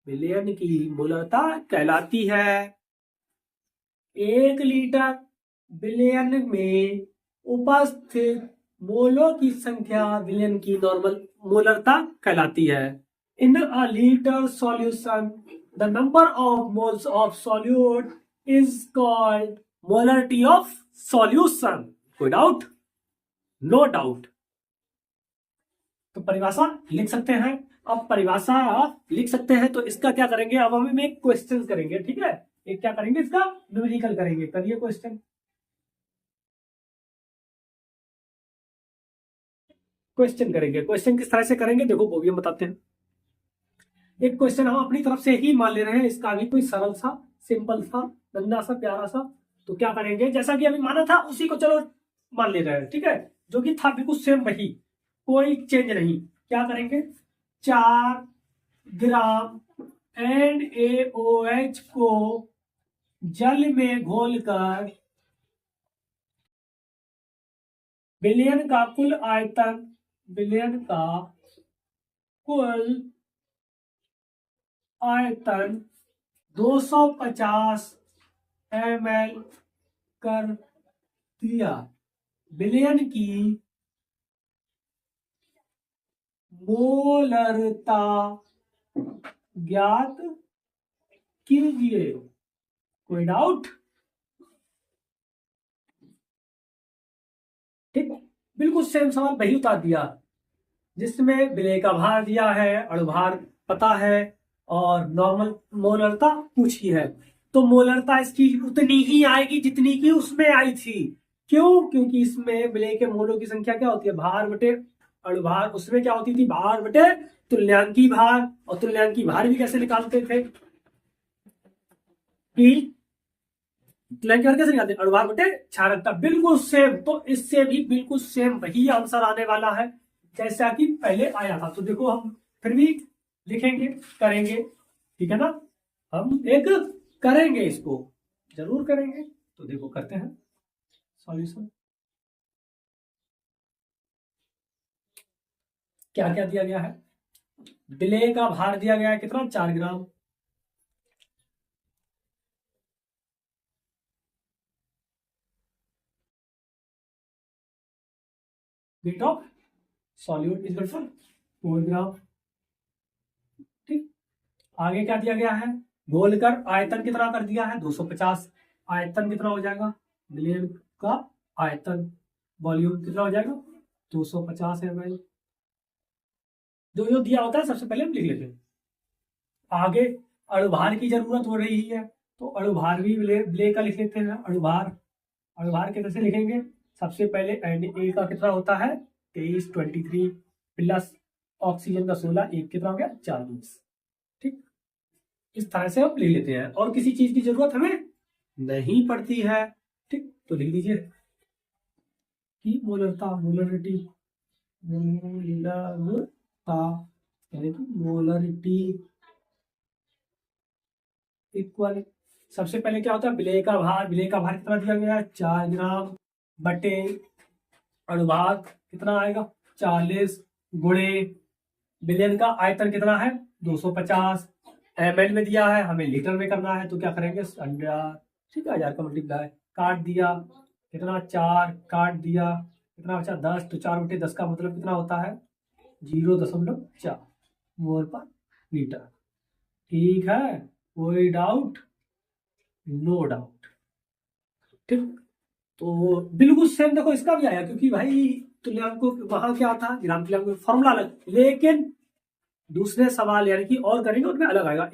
विलयन की मोलरता कहलाती है। 1 लीटर विलयन में उपस्थित मोलों की संख्या विलयन की नॉर्मल मोलरता कहलाती है। In a litre solution the number of moles of solute is called molarity of solution. कोई डाउट? No doubt. तो परिभाषा लिख सकते हैं। अब परिभाषा लिख सकते हैं तो इसका क्या करेंगे, अब हम एक क्वेश्चन करेंगे, ठीक है। एक क्या करेंगे, इसका न्यूमेरिकल करेंगे। करिए क्वेश्चन। क्वेश्चन करेंगे। क्वेश्चन किस तरह से करेंगे देखो वो भी हम बताते हैं। एक क्वेश्चन हम अपनी तरफ से ही मान ले रहे हैं, इसका भी कोई सरल सा, सिंपल सा, नन्ना सा, प्यारा सा। तो क्या करेंगे, जैसा कि अभी माना था उसी को चलो मान ले रहे हैं, ठीक है। जो कि था बिल्कुल सेम वही, कोई चेंज नहीं। क्या करेंगे, 4 ग्राम NaOH को जल में घोलकर विलयन का कुल आयतन, विलयन का कुल आयतन 250 ml कर दिया। विलयन की मोलरता ज्ञात कीजिए। कोई डाउट? ठीक, बिल्कुल सेम सवाल वही उतार दिया, जिसमें विलय का भार दिया है, अणुभार पता है, और नॉर्मल मोलरता पूछी है। तो मोलरता इसकी उतनी ही आएगी जितनी की उसमें आई थी। क्यों? क्योंकि इसमें विलय के मोलों की संख्या क्या होती है, भार बटे अणुभार। उसमें क्या होती थी, भार बटे तुल्यांकी भार। और तुल्यांकी भार भी कैसे निकालते थे, तुल्यांकी भार कैसे निकालते, अणुभार बटे क्षारकता। बिल्कुल सेम। तो इससे भी बिल्कुल सेम वही आंसर आने वाला है जैसा कि पहले आया था। तो देखो हम फिर भी लिखेंगे, करेंगे, ठीक है ना। हम एक करेंगे, इसको जरूर करेंगे। तो देखो करते हैं सॉल्यूशन। क्या क्या दिया गया है, विलय का भार दिया गया है कितना, 4 ग्राम। वेट ऑफ सॉल्यूट इज 4 ग्राम। ठीक, आगे क्या दिया गया है, घोलकर आयतन कितना कर दिया है, 250। आयतन कितना हो जाएगा, विलयन का आयतन, वॉल्यूम कितना हो जाएगा, 250 ml। जो दिया होता है सबसे पहले हम लिख लेते हैं। आगे अणुभार की जरूरत हो रही है, तो अणुभार भी विलय का लिख लेते हैं। अणुभार, अणुभार कैसे लिखेंगे, सबसे पहले Na का कितना होता है, 23 प्लस ऑक्सीजन का 16, एक कितना हो गया, 40। ठीक, इस तरह से हम लिख लेते हैं और किसी चीज की जरूरत हमें नहीं पड़ती है। ठीक, तो लिख दीजिए कि मोलरता, मोलरिटी, मोलरता यानी कि मोलरिटी इक्वल, सबसे पहले क्या होता है, विलय का भार। विलय का भार कितना दिया गया है, 4 ग्राम बटे अणुभार कितना आएगा, 40 गुणे विलयन का आयतन कितना है, 250 ml में दिया है, हमें लीटर में करना है। तो क्या करेंगे, 100, ठीक है, 1000 का मल्टीप्लाई, काट दिया कितना, 4 काट दिया कितना बचा, 10। तो 4 बटे 10 का मतलब कितना होता है, 0.4 मोल पर लीटर। ठीक है, कोई डाउट? No doubt. ठीक, तो बिल्कुल सेम देखो इसका भी आया, क्योंकि भाई तुल्यांक वहां क्या था, ग्राम तुल्यांक फॉर्मूला अलग, लेकिन दूसरे सवाल यानी कि और करेंगे उनमें अलग आएगा।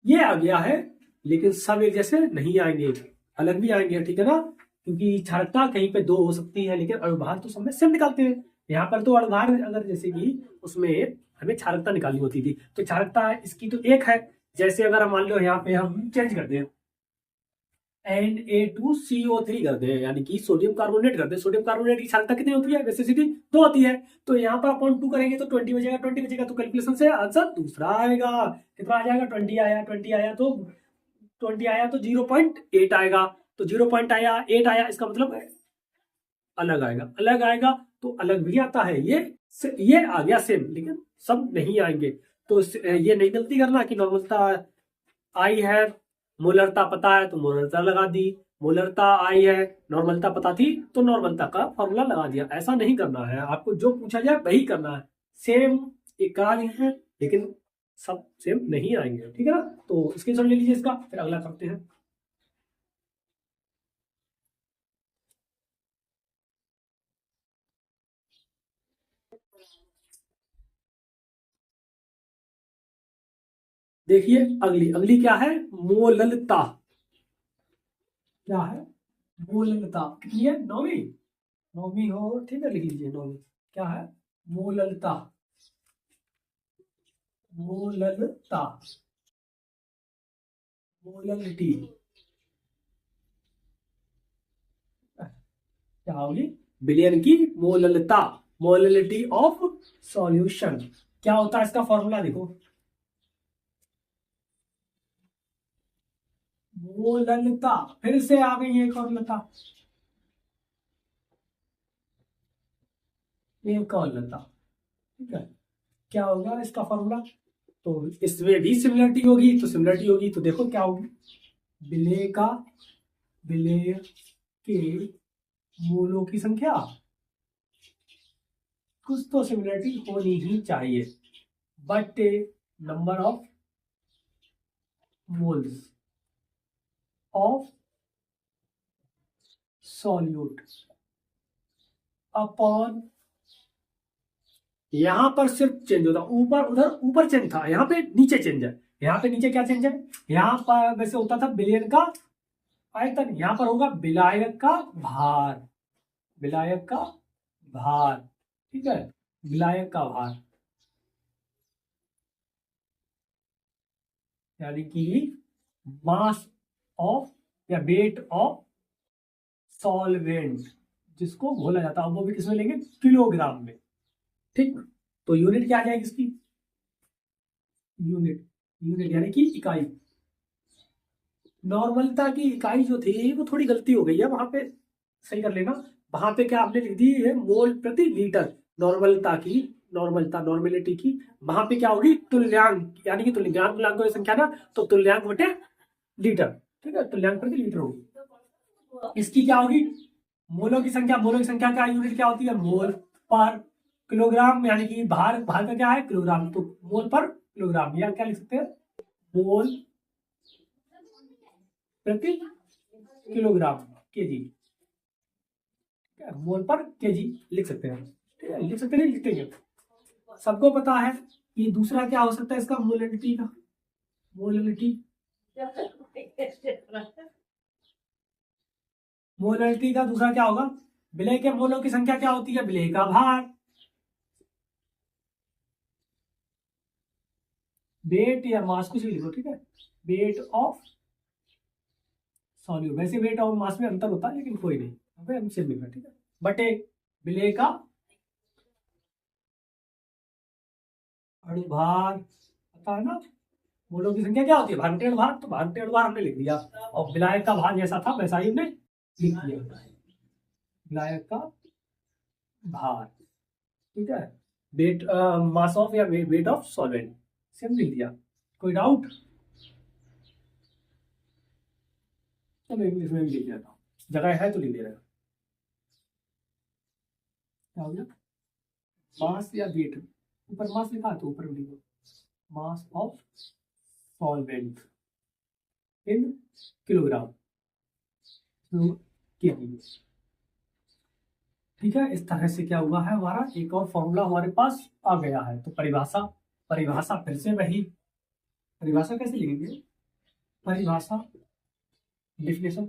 ये आ गया है, लेकिन सब एक जैसे नहीं आएंगे, अलग भी आएंगे, ठीक है ना। क्योंकि क्षारकता कहीं पे 2 हो सकती है, लेकिन अणुभार तो सब में सेम निकालते हैं। यहाँ पर तो अणुभार अगर जैसे कि उसमें हमें क्षारकता निकालनी होती थी, तो क्षारकता इसकी तो एक है। जैसे अगर हम मान लो यहाँ पे हम चेंज कर दें, Na2CO3 कर दें, यानी कि सोडियम कार्बोनेट कर दें। सोडियम कार्बोनेट की क्षारकता कितनी होती है, बेसिसिटी 2 होती है। तो यहाँ पर अपॉन 2 करेंगे तो 20 बचेगा, 20 बचेगा तो कैलकुलेशन से आंसर दूसरा आएगा। कितना आ जाएगा, 20 आया, 20 आया तो 20 आया तो 0.8 आएगा। तो 0.8 आया, इसका मतलब अलग आएगा, अलग आएगा। तो अलग भी आता है, ये आ गया सेम, लेकिन सब नहीं आएंगे। तो ये नहीं गलती करना कि नॉर्मलता आई है, मोलरता पता है तो मोलरता लगा दी, मोलरता आई है, नॉर्मलता पता थी तो नॉर्मलता का फॉर्मूला लगा दिया। ऐसा नहीं करना है, आपको जो पूछा जाए वही करना है। सेम एक करा लिए हैं, लेकिन सब सेम नहीं आएंगे, ठीक है ना। तो स्क्रीनशॉट ले लीजिए इसका, फिर अगला करते हैं। देखिए अगली अगली क्या है, मोललता। क्या है, मोललता कितनी है, नौवीं। नौवीं हो, ठीक है, लिख लीजिए नौवीं। क्या है, मोललता। मोललता, मोललिटी क्या होगी, बिलियन की मोललता, मोललिटी ऑफ सॉल्यूशन। क्या होता है इसका फॉर्मूला, देखो मोललता, फिर से आ गई एक और लता, एक और लता, ठीक है। क्या होगा इसका फॉर्मूला, तो इसमें भी सिमिलरिटी होगी, तो सिमिलरिटी होगी तो देखो क्या होगी, विलेय का, विलेय के मूलों की संख्या, कुछ तो सिमिलरिटी होनी ही चाहिए, but number of moles of solute upon, यहां पर सिर्फ चेंज होता, ऊपर उधर ऊपर चेंज था, यहाँ पे नीचे चेंज है। यहाँ पे नीचे क्या चेंज है, यहाँ पर वैसे होता था विलयन का आयतन, यहाँ पर होगा विलायक का भार, विलायक का भार, ठीक है, विलायक का भार, यानी कि मास ऑफ या वेट ऑफ सॉल्वेंट, जिसको घोला जाता है, वो भी किसमें लेंगे, किलोग्राम में, ठीक। तो यूनिट क्या आ जाएगी इसकी, यूनिट, यूनिट यानी कि इकाई। नॉर्मलता की इकाई जो थी वो थोड़ी गलती हो गई है वहां पे, सही कर लेना। वहां पे क्या आपने लिख दी है, मोल प्रति लीटर, नॉर्मलता की, नॉर्मलता नॉर्मेलिटी की, वहां पे क्या होगी, तुल्यांक, यानी कि तुल्यांक मूलांकों की संख्या ना, तो तुल्यांक बटे लीटर, ठीक है, तुल्यांक प्रति लीटर होगी। इसकी क्या होगी, मोलों की संख्या, मोलों की संख्या का यूनिट क्या होती है, मोल पर किलोग्राम, यानी कि भार, भार का क्या है, किलोग्राम, तो मोल पर किलोग्राम, या क्या लिख सकते हैं, मोल प्रति किलोग्राम, केजी, मोल पर केजी लिख सकते हैं, ठीक है, लिख सकते हैं, लिखते हैं। सबको पता है कि दूसरा क्या हो सकता है इसका, मोललिटी का, मोललिटी, मोललिटी का दूसरा क्या होगा, विलय के मोलों की संख्या क्या होती है, विलय का भार, वेट या मास कुछ भी लिखो, ठीक है, वेट ऑफ सॉल्यूट, वैसे वेट और मास में अंतर होता है लेकिन कोई नहीं, हम सिर्फ लिखा, ठीक है, बटे विलय का अणुभार, पता है ना, मोलों की संख्या क्या होती है, भार बटे अणुभार, तो भार बटे अणुभार हमने लिख दिया, और विलायक का भार जैसा था वैसा ही हमने लिख दिया, विलायक का भार, ठीक है, वेट मास ऑफ या वेट ऑफ सॉल्वेंट, सेम लिख दिया, कोई डाउट, तो मैं इंग्लिश में भी लिख देता हूँ, जगह है तो लिख दे रहा, क्या हो गया, मास या वेट, ऊपर मास लिखा है तो ऊपर भी लिखो, mass of solvent in kilogram, KG, ठीक है। इस तरह से क्या हुआ है, हमारा एक और फॉर्मूला हमारे पास आ गया है। तो परिभाषा, परिभाषा फिर से वही, परिभाषा कैसे लिखेंगे, परिभाषा, डेफिनेशन,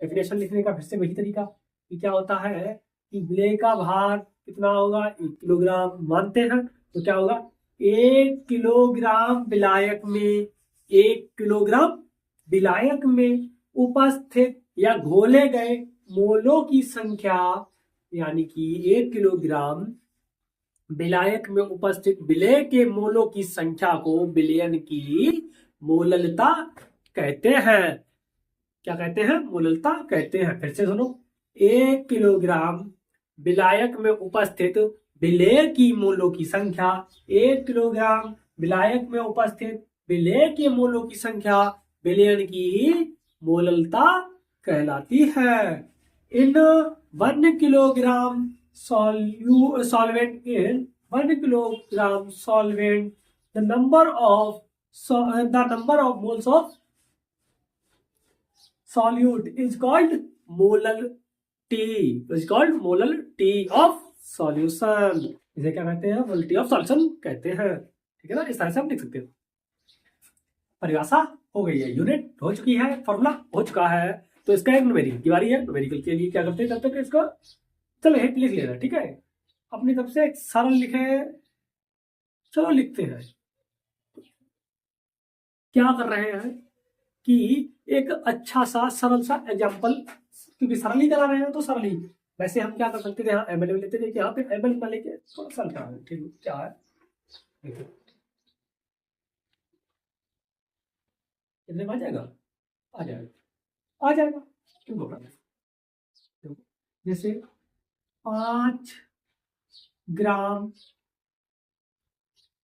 डेफिनेशन लिखने का फिर से वही तरीका कि क्या होता है कि विलय का भार कितना होगा, 1 किलोग्राम मानते हैं, तो क्या होगा, 1 किलोग्राम विलायक में, 1 किलोग्राम विलायक में उपस्थित या घोले गए मोलों की संख्या, यानी कि 1 किलोग्राम विलायक में उपस्थित विलय के मोलों की संख्या को विलयन की मोललता कहते हैं। क्या कहते हैं, मोललता कहते हैं। फिर से सुनो, 1 किलोग्राम विलायक में उपस्थित विलय की मोलों की संख्या, 1 किलोग्राम विलायक में उपस्थित विलय के मोलों की संख्या विलयन की मोललता कहलाती है। इन 1 kilogram solvent, in 1 kilogram solvent the number of moles of solute is called molal T, is called molal T of solution. इसे क्या कहते हैं? मोलल टी ऑफ सॉल्यूशन कहते हैं। ठीक है ना, इस तरह से हम लिख सकते हैं। परिभाषा हो गई है, यूनिट हो चुकी है, फॉर्मूला हो चुका है। तो इसका एक न्यूमेरिकल की बारी है। न्यूमेरिकल के लिए क्या करते हैं, तब तक इसको चलो हिट लिख लेना। ठीक है, अपनी तरफ से एक सरल लिखे, चलो लिखते हैं। क्या कर रहे हैं कि एक अच्छा सा सरल सा एग्जाम्पल, क्योंकि सरल ही करा रहे हैं तो सरल ही। वैसे हम क्या कर सकते थे, यहाँ एमएल लेते थे, यहाँ पे एमएल ना लेके थोड़ा सरल करा है। ठीक है, क्या है देखो, कितने में आ जाएगा? आ जाएगा, आ जाएगा, क्यों घबराना है? देखो, जैसे 5 ग्राम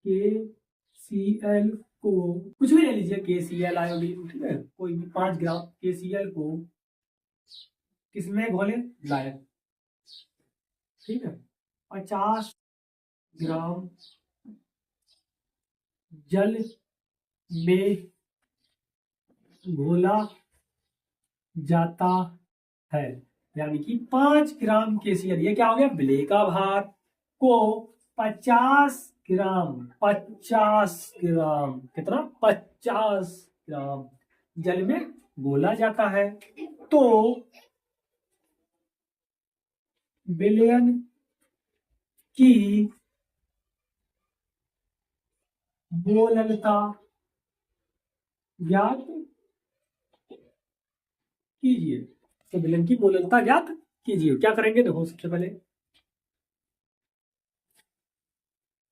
KCl को, कुछ भी ले लीजिए, KCl आयोडीन, ठीक है, कोई भी 5 ग्राम KCl को किसमें घोले? लायक। ठीक है, 50 ग्राम जल में घोला जाता है। यानी कि 5 ग्राम KCl, ये क्या हो गया? विलेय का भार को 50 ग्राम, 50 ग्राम, कितना? 50 ग्राम जल में घोला जाता है। तो विलयन की मोललता ज्ञात कीजिए। तो विलयन की मोललता ज्ञात कीजिए। क्या करेंगे? देखो, सबसे पहले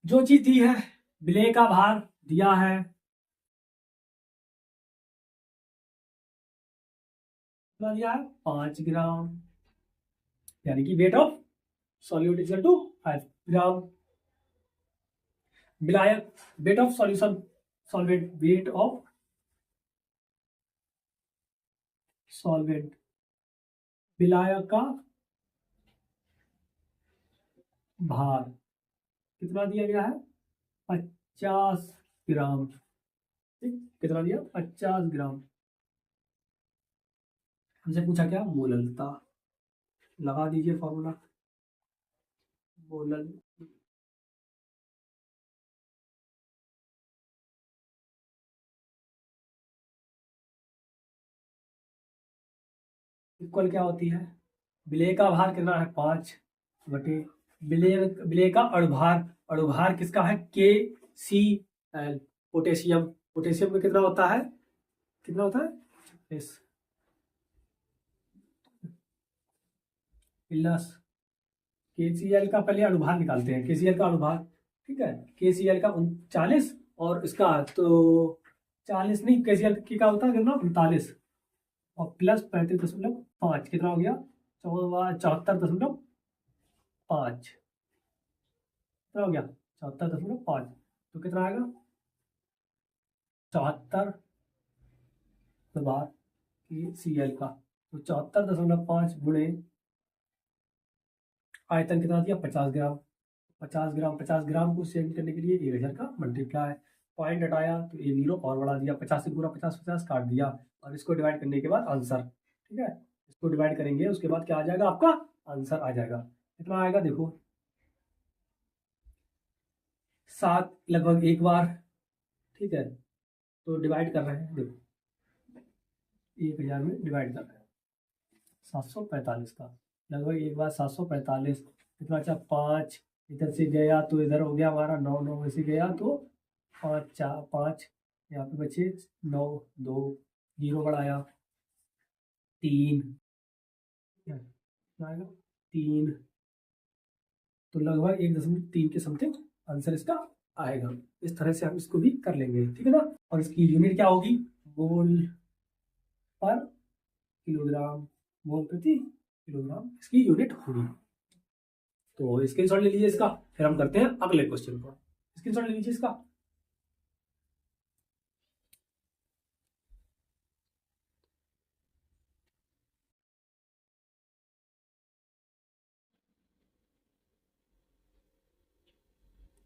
जो चीज दी है, विलेय का भार दिया है, दिया है 5 ग्राम, यानी कि weight of solute equal to 5 gram. विलायक, weight of solution, solvent, weight of solvent, विलायक का भार कितना दिया गया है? 50 ग्राम। ठीक, कितना दिया? 50 ग्राम। हमसे पूछा क्या? मोललता। लगा दीजिए फॉर्मूला, मोलल इक्वल क्या होती है? विलेय का भार कितना है? 5 बटे विलेय का अणुभार, अणुभार किसका है? KCl, potassium. पोटेशियम में कितना होता है? कितना होता है? इस प्लस KCl का पहले अणुभार निकालते हैं, KCl का अणुभार। ठीक है, KCl का 39, और इसका तो 40 नहीं, KCl की का होता है कितना? 39, और प्लस 35.5, कितना हो गया? 74.5, कितना हो गया? 74.5। तो कितना आएगा? 74 बार KCl का, तो 74.5 गुणे आयतन कितना दिया? 50 ग्राम। 50 ग्राम, 50 ग्राम को सेंड करने के लिए 1000 का मल्टीप्लाई, पॉइंट हटाया तो ये 0 और बढ़ा दिया, 50 से पूरा 50 50 काट दिया, और इसको डिवाइड करने के बाद आंसर। ठीक है, इसको डिवाइड करेंगे, उसके बाद क्या आ जाएगा? आपका आंसर आ जाएगा। कितना आएगा? देखो, 7 लगभग एक बार। ठीक है, तो डिवाइड कर रहे हैं, देखो 1000 में डिवाइड कर रहे हैं, 745 का लगभग एक बार 745। कितना? अच्छा, 5 इधर से गया तो इधर हो गया हमारा 9, 9 में से गया तो 5, 4, 5, यहाँ पे बचे 9, 2 जीरो बढ़ाया 3, आएगा 3, तो लगभग 1.3 के समथिंग आंसर इसका आएगा। इस तरह से हम इसको भी कर लेंगे। ठीक है ना, और इसकी यूनिट क्या होगी? मोल पर किलोग्राम, मोल प्रति किलोग्राम इसकी यूनिट होगी। तो स्क्रीनशॉट ले लीजिए इसका, फिर हम करते हैं अगले क्वेश्चन को। स्क्रीनशॉट ले लीजिए इसका।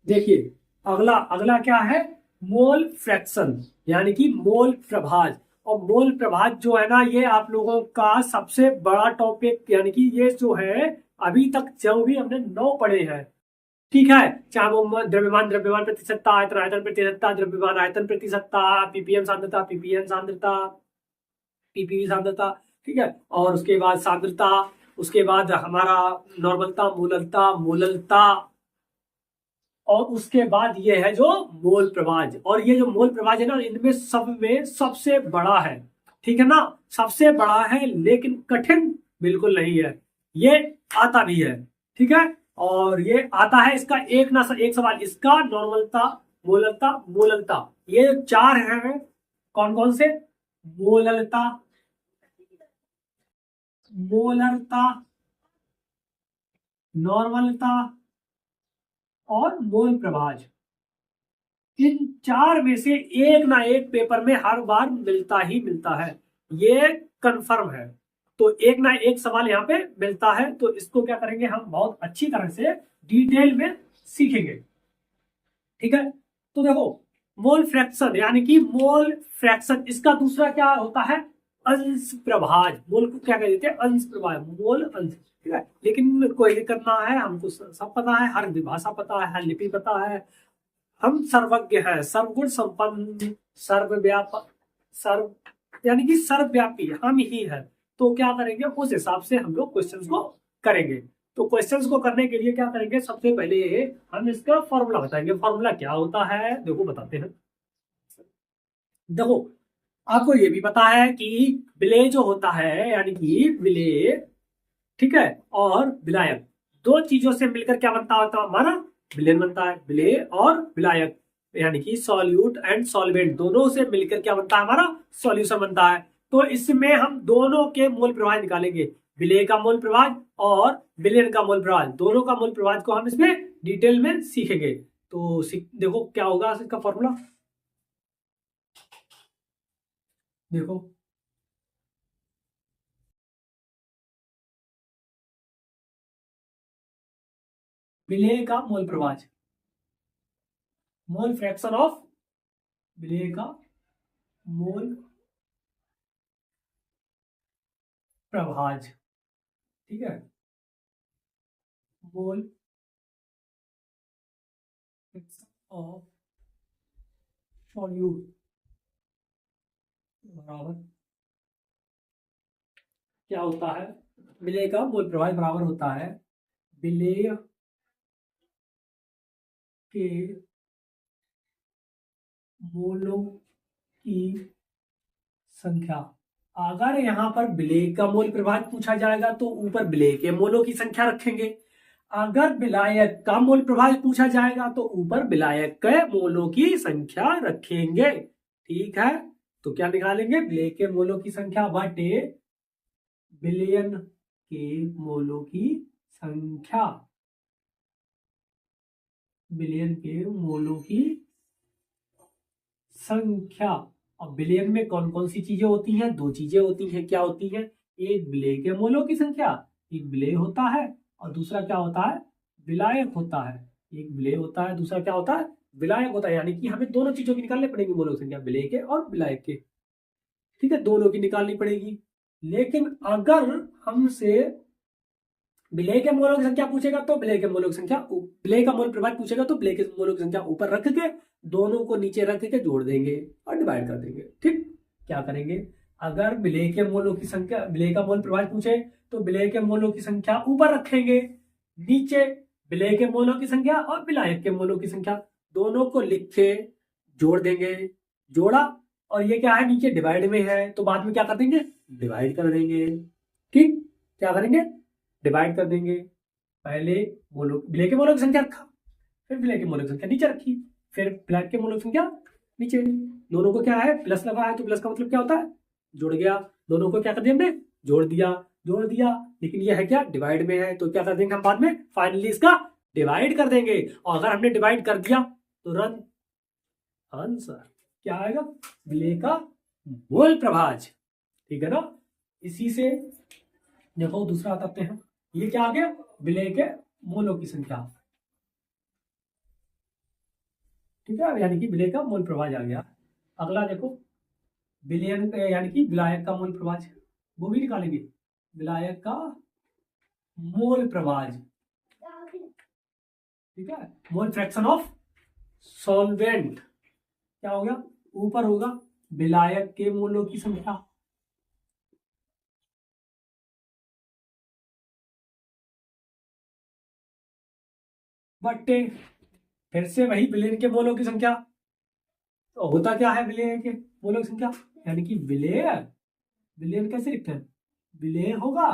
देखिए, अगला अगला क्या है? मोल फ्रैक्शन यानी कि मोल प्रभाज। और मोल प्रभाज जो है ना, ये आप लोगों का सबसे बड़ा टॉपिक, यानी कि ये जो है अभी तक जो भी हमने 9 पढ़े हैं, ठीक है, चाहे वो द्रव्यमान द्रव्यमान प्रतिशतता, आयतन आयतन प्रतिशतता, द्रव्यमान आयतन प्रतिशतता, पीपीएम सांद्रता पीपीएम सांद्रता, पीपीवी सांद्रता, ठीक है, और उसके बाद सांद्रता, उसके बाद हमारा नॉर्मलता, मोललता, मोललता, और उसके बाद ये है जो मोल प्रवाज। और ये जो मोल प्रवाज है ना, इनमें सब में सबसे बड़ा है, ठीक है ना, सबसे बड़ा है, लेकिन कठिन बिल्कुल नहीं है, ये आता भी है, ठीक है। और ये आता है, इसका एक सवाल, इसका नॉर्मलता, मोललता, मोललता, ये 4 हैं। कौन कौन से? मोललता, मोलरता, नॉर्मलता और मोल प्रभाज। इन 4 में से एक ना एक पेपर में हर बार मिलता ही मिलता है, ये कंफर्म है। तो एक ना एक सवाल यहाँ पे मिलता है, तो इसको क्या करेंगे हम बहुत अच्छी तरह से डिटेल में सीखेंगे, ठीक है। तो देखो, मोल फ्रैक्शन यानी कि मोल फ्रैक्शन, इसका दूसरा क्या होता है? अंश प्रभाज। मोल को क्या कह देते हैं? अंश प्रभाज, मोल अंश, ठीक है। लेकिन कोई नहीं करना है, हमको सब पता है, हर भाषा पता है, हर लिपि पता है, हम सर्वज्ञ हैं, सर्वगुण संपन्न, सर्वव्यापक, सर्व यानी कि सर्वव्यापी हम ही हैं। तो क्या करेंगे, उस हिसाब से हम लोग क्वेश्चंस को करेंगे। तो क्वेश्चंस को करने के लिए क्या करेंगे, सबसे पहले हम इसका फॉर्मूला बताएंगे। फॉर्मूला क्या होता है, देखो बताते हैं। देखो, आपको ये भी पता है कि विलेय जो होता है, यानी कि विलेय, ठीक है, और विलायक, दो चीजों से मिलकर क्या बनता होता है हमारा? विलेन बनता है। विलेय और विलायक यानी कि सॉल्यूट एंड सॉल्वेंट, दोनों से मिलकर क्या बनता है हमारा? सॉल्यूशन बनता है। तो इसमें हम दोनों के मोल प्रभाव निकालेंगे, विलेय का मोल प्रभाव और विलेन का मोल प्रभाव, दोनों का मोल प्रभाव को हम इसमें डिटेल में सीखेंगे। तो देखो क्या होगा इसका फॉर्मूला, देखो, विलेय का मोल प्रभाव, मोल फ्रैक्शन ऑफ विलेय का मोल प्रभाज, ठीक है, मोल ऑफ सॉल्यूट बराबर क्या होता है? विलेय का मोल प्रभाव बराबर होता है विलेय के मोलों की संख्या। अगर यहाँ पर विलेय का मोल प्रभाव पूछा जाएगा तो ऊपर विलेय के मोलों की संख्या रखेंगे, अगर विलायक का मोल प्रभाव पूछा जाएगा तो ऊपर विलायक के मोलों की संख्या रखेंगे, ठीक है। तो क्या निकालेंगे? विलेय के मोलों की संख्या बटे विलयन के मोलों की संख्या, विलयन के मोलों की संख्या। और विलयन में कौन कौन सी चीजें होती हैं? 2 चीजें होती हैं, क्या होती हैं? एक विलेय के मोलों की संख्या, एक विलेय होता है, और दूसरा क्या होता है? विलायक होता है। एक विलेय होता है, दूसरा क्या होता है? विलायक होता है। यानी कि हमें दोनों चीजों की निकालनी पड़ेगी मोलों की संख्या, विलेय के और विलायक के, ठीक है, दोनों की निकालनी पड़ेगी। लेकिन अगर हमसे विलेय के मोलों की संख्या पूछेगा तो विलेय के मोलों की संख्या, विलेय का मोल प्रभाव पूछेगा तो विलेय के मोलों की संख्या ऊपर रख के दोनों को नीचे रख के जोड़ देंगे और डिवाइड कर देंगे, ठीक। क्या करेंगे? अगर विलेय के मोलों की संख्या, विलेय का मोल प्रभाव पूछे तो विलेय के मोलों की संख्या ऊपर रखेंगे, नीचे विलेय के मोलों की संख्या और विलायक के मोलों की संख्या, दोनों को लिख के जोड़ देंगे। जोड़ा, और ये क्या है? नीचे डिवाइड में है, तो बाद में क्या कर देंगे? डिवाइड कर देंगे, ठीक। क्या करेंगे? डिवाइड कर देंगे। पहले विलेय के मोलों की संख्या रखा, फिर विलेय के मोलों की संख्या नीचे रखी, फिर विलायक के मोलों की संख्या नीचे। दोनों को क्या है? प्लस लगा है, तो प्लस का मतलब क्या होता है? जुड़ गया। दोनों को क्या कर दिया हमने? जोड़ दिया, जोड़ दिया। लेकिन ये है क्या? डिवाइड में है, तो क्या कर देंगे हम बाद में? फाइनली इसका डिवाइड कर देंगे। और अगर हमने डिवाइड कर दिया तो रन आंसर क्या आएगा? विलेय का मोल प्रभाज, ठीक है ना। इसी से देखो दूसरा बताते हैं, ये क्या आ गया? विलेय के मोलों की संख्या, ठीक है, यानी कि विलेय का मूल प्रभाज आ गया। अगला देखो, विलयन यानी कि विलायक का मूल प्रभाज, वो भी निकालेंगे। विलायक का मोल प्रभाज, ठीक है, मोल फ्रैक्शन ऑफ सॉल्वेंट क्या हो गया, ऊपर होगा विलायक के मोलों की संख्या, बट्टे फिर से वही विलेय के मोलों की संख्या। तो होता क्या है विलेय के मोलों की संख्या, यानी कि विलेय, विलेय कैसे लिखते हैं, विलेय होगा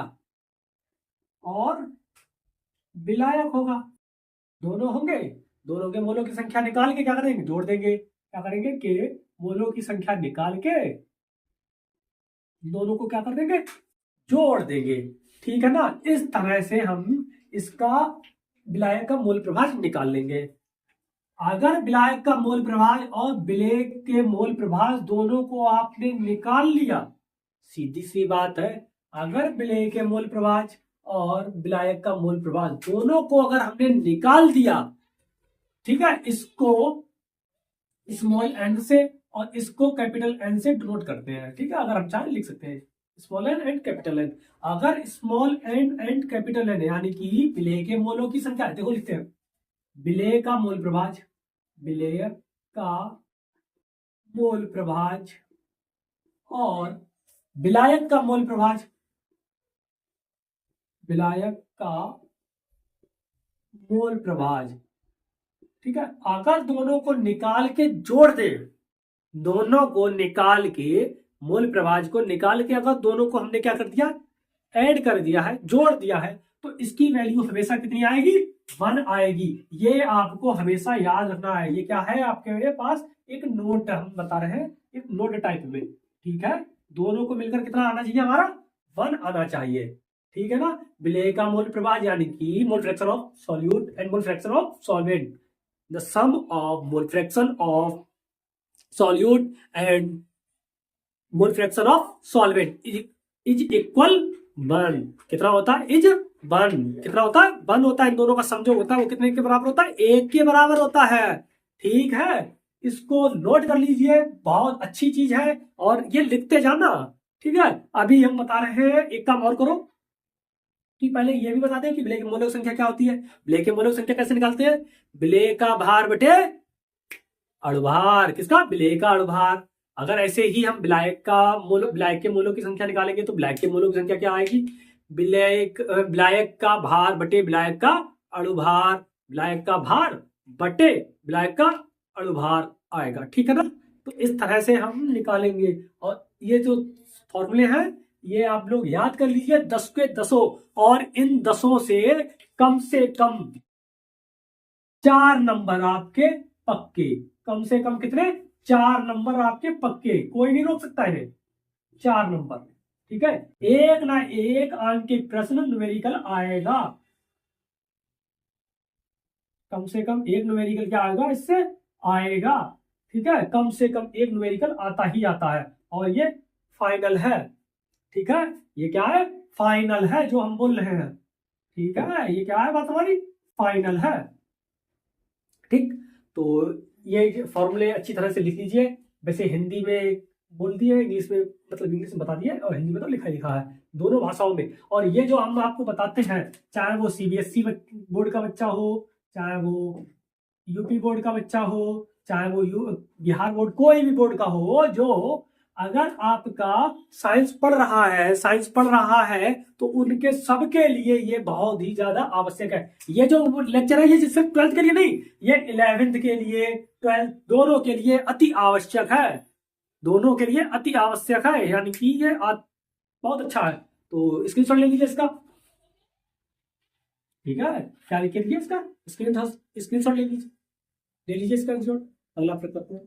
और विलायक होगा, दोनों होंगे, दोनों के मोलों की संख्या निकाल के क्या करेंगे, जोड़ देंगे। क्या करेंगे कि मोलों की संख्या निकाल के दोनों को क्या कर देंगे, जोड़ देंगे। ठीक है ना, इस तरह से हम इसका विलायक का मोल प्रभाज निकाल लेंगे। अगर विलायक का मोल प्रभाज और विलेय के मोल प्रभाज दोनों को आपने निकाल लिया, सीधी सी बात है, अगर विलेय के मोल प्रभाज और विलायक का मोल प्रभाज दोनों को अगर हमने निकाल दिया, ठीक है, इसको स्मॉल एन से और इसको कैपिटल एन से डिनोट करते हैं। ठीक है, अगर हम चाहें लिख सकते हैं small n and capital n. अगर small n and capital n यानी कि विलेय के मोलों की संख्या, देखो लिखते हैं विलेय का मोल प्रभाज, विलेय का मोल प्रभाज और विलायक का मोल प्रभाज, विलायक का मोल प्रभाज। ठीक है, अगर दोनों को निकाल के जोड़ दे, दोनों को निकाल के मोल प्रभाज को निकाल के अगर दोनों को हमने क्या कर दिया, ऐड कर दिया है, जोड़ दिया है, तो इसकी वैल्यू हमेशा कितनी आएगी, 1 आएगी। ये आपको हमेशा याद रखना है। ये क्या है आपके पास, एक नोट हम बता रहे हैं, एक नोट टाइप में। ठीक है, दोनों को मिलकर कितना आना चाहिए, हमारा 1 आना चाहिए। ठीक है ना, विलेय का मोल प्रभाज यानी कि mole fraction of solute and mole fraction of solvent, the sum of mole fraction of solute and mole fraction of solvent is equal 1। कितना होता है, इज 1। कितना होता है, 1 होता है। इन दोनों का सम जो होता है वो कितने के बराबर होता है, 1 के बराबर होता है। ठीक है, इसको नोट कर लीजिए, बहुत अच्छी चीज है और ये लिखते जाना। ठीक है, अभी हम बता रहे हैं, एक काम और करो कि पहले ये भी बता दें कि विलेय की मोलक संख्या क्या होती है। विलेय की मोलक संख्या कैसे निकालते हैं, विलेय का भार बटे अणुभार, किसका, विलेय का अणुभार। अगर ऐसे ही हम विलायक के मोलों की संख्या निकालेंगे तो विलायक के मोलों की संख्या क्या आएगी, विलायक का भार बटे विलायक का अणुभार, विलायक का भार बटे विलायक का अणुभार आएगा। ठीक है ना, तो इस तरह से हम निकालेंगे। और ये जो फॉर्मूले हैं ये आप लोग याद कर लीजिए, 10 के 10, और इन 10 से कम 4 नंबर आपके पक्के, कम से कम कितने, 4 नंबर आपके पक्के, कोई नहीं रोक सकता है, 4 नंबर। ठीक है, एक ना एक अंक के प्रश्न न्यूमेरिकल आएगा, कम से कम एक न्यूमेरिकल क्या आएगा, इससे आएगा। ठीक है, कम से कम एक न्यूमेरिकल आता ही आता है, और ये फाइनल है। ठीक है, ये क्या है, फाइनल है जो हम बोल रहे हैं। ठीक है, ये क्या है, बात हमारी फाइनल है। ठीक, तो ये फॉर्मूले अच्छी तरह से लिख लीजिए। वैसे हिंदी में बोल दिए, इंग्लिश में मतलब इंग्लिश में बता दिए, और हिंदी में तो लिखा लिखा है, दोनों भाषाओं में। और ये जो हम आपको बताते हैं, चाहे वो सीबीएसई बोर्ड का बच्चा हो, चाहे वो यूपी बोर्ड का बच्चा हो, चाहे वो बिहार बोर्ड, कोई भी बोर्ड का हो, जो अगर आपका साइंस पढ़ रहा है तो उनके सबके लिए ये बहुत ही ज्यादा आवश्यक है। ये जो लेक्चर है ये सिर्फ 12th के लिए नहीं, ये 11th के लिए, 12th, दोनों के लिए अति आवश्यक है, दोनों के लिए अति आवश्यक है, यानी कि ये बहुत अच्छा है। तो स्क्रीनशॉट ले लीजिए इसका। ठीक है, क्या लिख लीजिए इसका स्क्रीनशॉट ले लीजिए स्क्रीनशॉट। अगला प्रश्न करते हैं,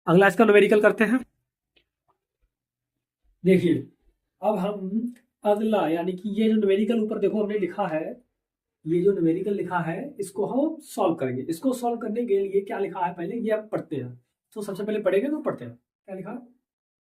अगला इसका न्यूमेरिकल करते हैं। देखिए, अब हम अगला, यानी कि ये जो न्यूमेरिकल ऊपर देखो हमने लिखा है, ये जो न्यूमेरिकल लिखा है इसको हम सॉल्व करेंगे। इसको सॉल्व करने के लिए क्या लिखा है पहले ये हम पढ़ते हैं। तो सबसे पहले पढ़ेंगे तो पढ़ते हैं, क्या लिखा है,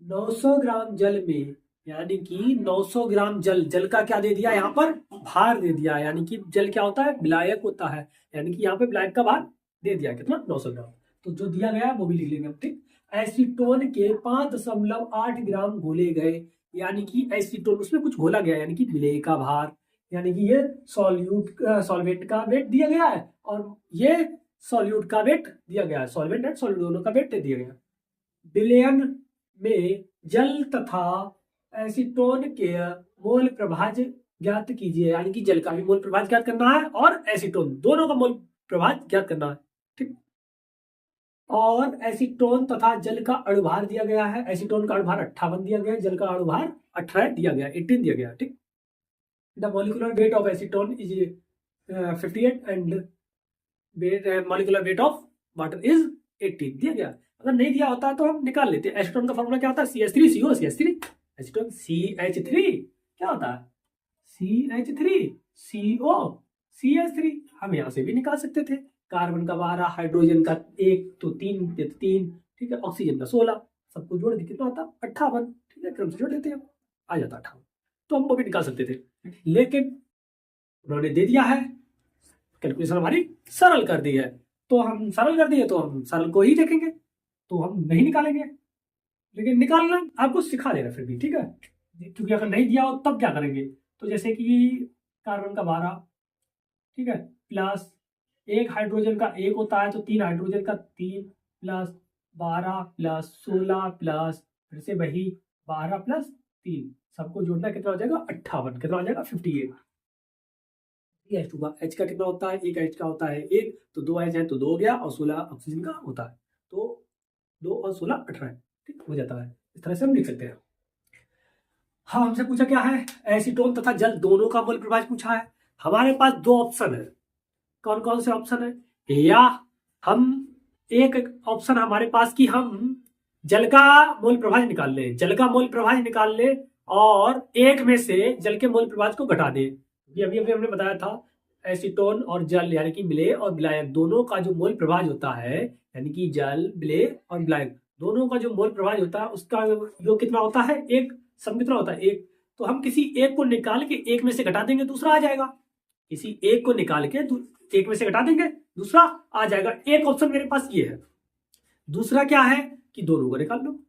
900 ग्राम जल में यानी कि 900 ग्राम जल, जल का क्या दे दिया यहाँ पर, भार दे दिया। यानी कि जल क्या होता है, विलायक होता है। यानी कि यहाँ पे विलायक का भार दे दिया कितना, 900 ग्राम। तो जो दिया गया है वो भी लिख लेंगे हम, ठीक। एसीटोन के 5.8 ग्राम घोले गए, यानी कि एसीटोन, उसमें कुछ घोला गया, यानी कि विलेय का भार, यानी कि ये सॉल्वेंट का वेट दिया गया है और ये सॉल्यूट का वेट दिया गया है, सॉल्वेंट एंड सॉल्यूट दोनों का वेट दिया गया है। विलयन में जल तथा एसीटोन के मोल प्रभाज ज्ञात कीजिए, यानी कि जल का भी मोल प्रभाज ज्ञात करना है और एसीटोन दोनों का मोल प्रभाज ज्ञात करना है, ठीक। और एसीटोन तथा जल का अणुभार दिया गया है। एसीटोन का अणुभार 58 दिया गया है, जल का अणुभार 18 दिया गया, 18 दिया गया, ठीक। The molecular weight of acetone is 58 and molecular weight of water is 18 दिया गया। अगर नहीं दिया होता तो हम निकाल लेते। एसीटोन का फॉर्मूला क्या होता है, CH3CO, CH3। एसीटोन CH3 क्या होता है, CH3CO CH3। हम यहाँ से भी निकाल सकते थे। कार्बन का 12, हाइड्रोजन का 1 तो 3, ठीक है, ऑक्सीजन का 16, सबको जोड़ के कितना होता, 58, ठीक है, क्रम से जोड़ देते हैं, आ जाता 58। तो हम वो भी निकाल सकते थे, लेकिन उन्होंने दे दिया है, कैलकुलेशन हमारी सरल कर दी है, तो हम सरल कर दिए तो हम सरल को ही देखेंगे, तो हम नहीं निकालेंगे। लेकिन निकालना आपको सिखा देना फिर भी, ठीक है, क्योंकि अगर नहीं दिया हो तब क्या करेंगे। तो जैसे कि कार्बन का 12, ठीक है, प्लस एक हाइड्रोजन का 1 होता है, तो 3 हाइड्रोजन का 3 प्लस 12 प्लस 16 प्लस फिर से वही 12 प्लस 3, सबको जोड़ना कितना हो जाएगा, 58, कितना हो जाएगा, 58। H2 का, H का कितना होता है, एक H का होता है 1, तो 2 H है तो 2 हो गया, और 16 ऑक्सीजन का होता है, तो 2 और 16 18, ठीक हो जाता है। इस तरह से हम लिख सकते हैं। हाँ, हमसे पूछा क्या है, एसीटोन तथा जल दोनों का मोल प्रभाज पूछा है। हमारे पास 2 ऑप्शन है। कौन कौन से ऑप्शन है, या हम एक ऑप्शन हमारे पास कि हम जल का मोल प्रभाज निकाल लें, जल का मोल प्रभाज निकाल लें और एक में से जल के मोल प्रभाज को घटा दें। अभी अभी हमने बताया था, एसीटोन और जल यानी कि विलेय और विलायक दोनों का जो मोल प्रभाज होता है, यानी कि जल, विलेय और विलायक दोनों का जो मोल प्रभाज होता है, उसका योग कितना होता है, एक, सम कितना होता है, एक। तो हम किसी एक को निकाल के एक में से घटा देंगे, दूसरा आ जाएगा। किसी एक को निकाल के एक में से घटा देंगे, दूसरा आ जाएगा। एक ऑप्शन मेरे पास ये है। दूसरा क्या है कि दोनों को निकाल लो,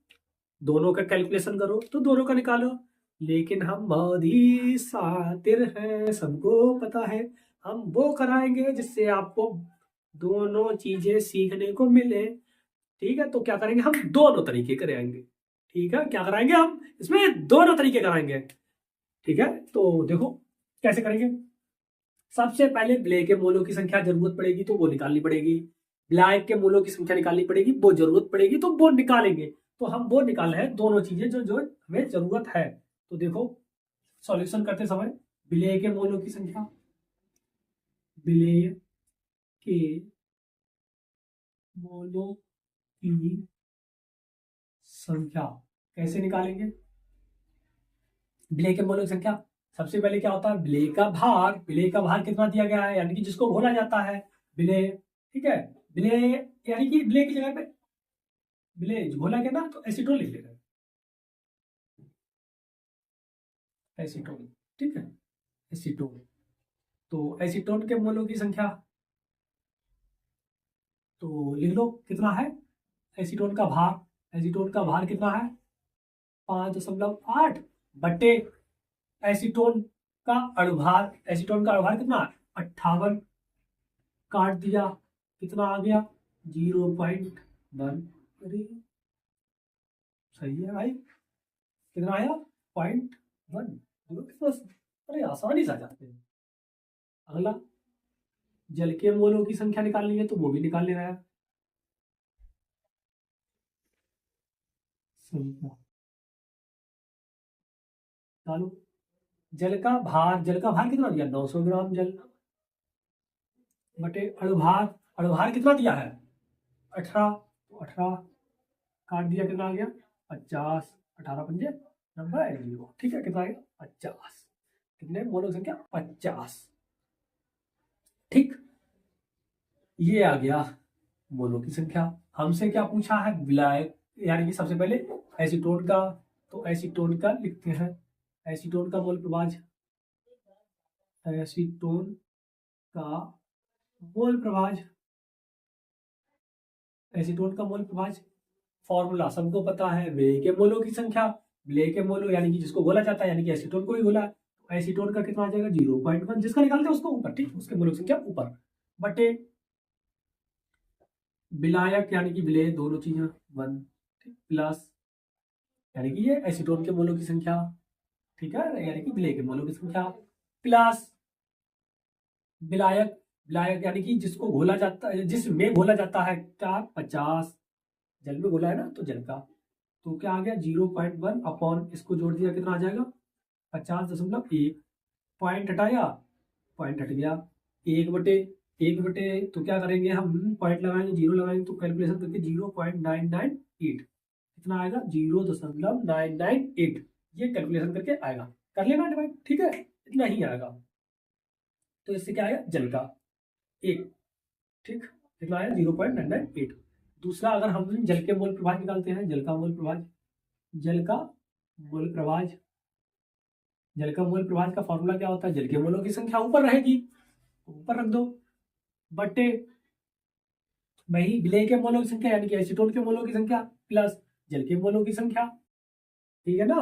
दोनों का कैलकुलेशन करो तो दोनों का निकालो। लेकिन हम बहुत ही शातिर हैं, सबको पता है, हम वो कराएंगे जिससे आपको दोनों चीजें सीखने को मिले, ठीक है। तो क्या करेंगे, हम दोनों तरीके कराएंगे, ठीक है। क्या कराएंगे, हम इसमें दोनों तरीके कराएंगे, ठीक है। तो देखो कैसे करेंगे। सबसे पहले विलेय के मोलों की संख्या जरूरत पड़ेगी तो वो निकालनी पड़ेगी, विलायक के मोलों की संख्या निकालनी पड़ेगी, वो जरूरत पड़ेगी तो वो निकालेंगे। तो हम वो निकाल रहे हैं, दोनों चीजें जो जो हमें जरूरत है। तो देखो सॉल्यूशन करते समय विलेय के मोलों की संख्या, विलेय के मोलों की संख्या कैसे निकालेंगे, विलेय के मोलों की संख्या। सबसे पहले क्या होता है, विलेय का भार, विलेय का भार कितना दिया गया है, यानी कि जिसको घोला जाता है विलेय, ठीक है। विलेय यानी कि विलेय की जगह पे विलेय घोला के ना, तो एसीटोन लिख लेगा, एसीटोन, ठीक है, एसीटोन। तो एसीटोन के मोलों की संख्या तो लिख लो कितना है, एसीटोन का भार, एसीटोन का भार कितना है, 5.8 बटे एसीटोन का अणुभार, एसीटोन का अणुभार कितना है, 58, काट दिया, कितना आ गया, 0.1। अरे सही है भाई, कितना आया, 0.1। अरे आसानी से आ जाते हैं। अगला, जल के मोलों की संख्या निकालनी है तो वो भी निकाल ले रहा है, संख्या निकालो। जल का भार कितना दिया, 900 ग्राम जल बटे अणुभार, अणुभार कितना दिया है, 18, तो 18 काट दिया, कितना आ गया, 50, 18 पंजे 90, ठीक है, कितना आ गया, 50। कितने मोलों की संख्या, 50, ठीक। ये आ गया मोलों की संख्या। हमसे क्या पूछा है, विलायक, यानी कि सबसे पहले एसीटोन का तो एसीटोन का लिखते हैं, एसीटोन का मोल प्रभाज, एसीटोन का मोल प्रभाज, एसीटोन का मोल प्रभाज फॉर्मूला सबको पता है, विलेय के मोलों की संख्या, विलेय के मोल यानी कि जिसको घोला जाता है, यानी कि एसीटोन को ही घोला है, तो एसीटोन का कितना आ जाएगा 0.1, जिसका निकालते हैं उसको ऊपर, ठीक, उसके मोलों की संख्या ऊपर, बटे विलायक यानी कि विलेय दोनों चीजें 1, ठीक, प्लस यानी कि ये एसीटोन के मोलों की संख्या, ठीक है, यानी कि विलेय के मोलों की संख्या, प्लस विलायक, विलायक यानी कि जिसको घोला जाता है, जिसमें घोला जाता है क्या 50, जल में घोला है ना, तो जल का, तो क्या आ गया 0.1 अपॉन, इसको जोड़ दिया कितना आ जाएगा 50.1, पॉइंट हटाया, पॉइंट हट गया, 1/1 तो क्या करेंगे हम, पॉइंट लगाएंगे, 0 लगाएंगे, तो कैलकुलेशन करके 0.998 कितना आएगा 0.998, ये कैलकुलेशन करके आएगा, कर लेना डिवाइड, ठीक है, इतना ही आएगा, तो इससे क्या आएगा जल का 1, ठीक, कितना आया 0.998। दूसरा, अगर हम जल के मोल प्रभाज निकालते हैं, जल का मोल प्रभाज, जल का मोल प्रभाज, जल का मोल प्रभाज का फॉर्मूला क्या होता है, जल के मोलों की संख्या ऊपर रहेगी, ऊपर रख दो, बटे वही विलेय के मोलों की संख्या यानी कि एसीटोन के मोलों की संख्या प्लस जल के मोलों की संख्या, ठीक है ना,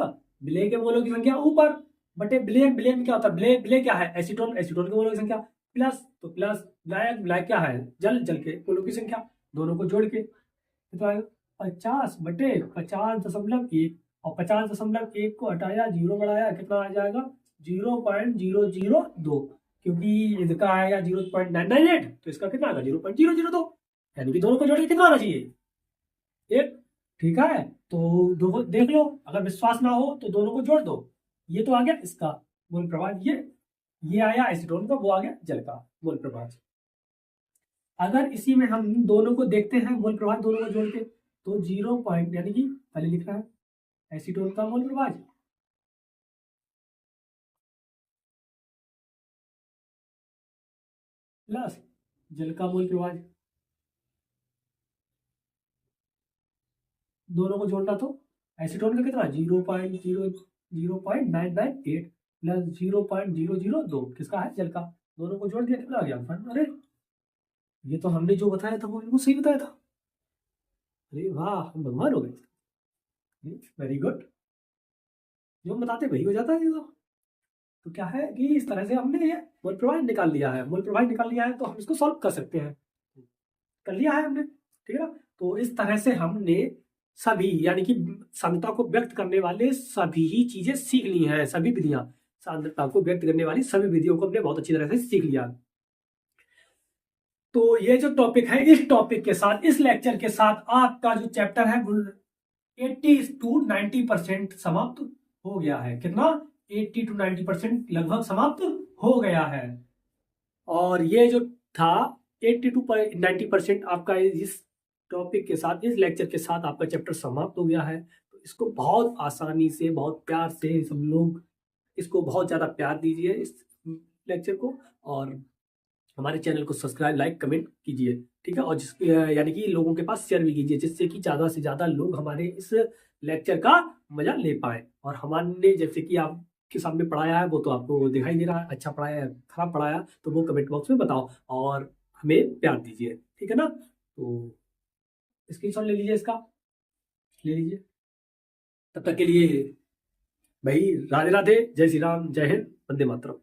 विलेय के मोलों की संख्या ऊपर, बटे विलेय, विलेय में क्या होता है, विलेय, विलेय क्या है एसीटोन, एसीटोन के मोलों की संख्या प्लस, तो प्लस विलायक, विलायक क्या है जल, जल के मोलों की संख्या, दोनों को जोड़ के तो आएगा 50/50.1, और 50.1 को हटाया, 0 बढ़ाया, कितना आ जाएगा 0.002, क्योंकि इसका आएगा 0.998, तो इसका कितना आएगा 0.002, यानी कि दोनों को जोड़ के कितना आना चाहिए 1, ठीक है, तो दो देख लो, अगर विश्वास ना हो तो दोनों को जोड़ दो, ये तो आ गया इसका मोल प्रभाज, ये आया एसीटोन का, वो आ गया जल का मोल प्रभाज। अगर इसी में हम दोनों को देखते हैं मोल प्रभाज, दोनों को जोड़ के, तो 0 पॉइंट यानी कि पहले लिख रहा है एसीटोन का मोल प्रभाज प्लस जल का मोल प्रभाज, दोनों को जोड़ना, तो एसीटोन का कितना 0.998 प्लस 0.002 किसका है जल का, दोनों को जोड़ दिया, कितना आ गया, अरे ये तो हमने जो बताया था वो बिल्कुल सही बताया था, अरे वाह हम भगवान हो गए, वेरी गुड, जो हम बताते वही हो जाता है ये तो क्या है कि इस तरह से हमने ये मोल प्रभाज निकाल लिया है, मोल प्रभाज निकाल लिया है, तो हम इसको सॉल्व कर सकते हैं, कर लिया है हमने, ठीक है ना, तो इस तरह से हमने सभी यानी कि सांद्रता को व्यक्त करने वाले सभी ही चीजें सीख ली हैं, सभी विधियां, सांद्रता को व्यक्त करने वाली सभी विधियों को हमने बहुत अच्छी तरह से सीख लिया। तो ये जो टॉपिक है, इस टॉपिक के साथ, इस लेक्चर के साथ आपका जो चैप्टर है 80 to 90% समाप्त हो गया है, कितना 80 to 90% लगभग समाप्त हो गया है, और ये जो था 80 to 90% आपका इस टॉपिक के साथ, इस लेक्चर के साथ आपका चैप्टर समाप्त हो गया है, तो इसको बहुत आसानी से, बहुत प्यार से सब लोग इसको बहुत ज़्यादा प्यार दीजिए इस लेक्चर को, और हमारे चैनल को सब्सक्राइब, लाइक, कमेंट कीजिए, ठीक है, और जिसके यानी कि लोगों के पास शेयर भी कीजिए, जिससे कि ज़्यादा से ज़्यादा लोग हमारे इस लेक्चर का मजा ले पाए, और हमारे जैसे कि आपके सामने पढ़ाया है वो तो आपको दिखाई दे रहा है, अच्छा पढ़ाया है खराब पढ़ाया, तो वो कमेंट बॉक्स में बताओ और हमें प्यार दीजिए, ठीक है ना, तो स्क्रीनशॉट ले लीजिए इसका, ले लीजिए, तब तक के लिए भाई राधे राधे, जय श्री राम, जय हिंद, वंदे मातरम।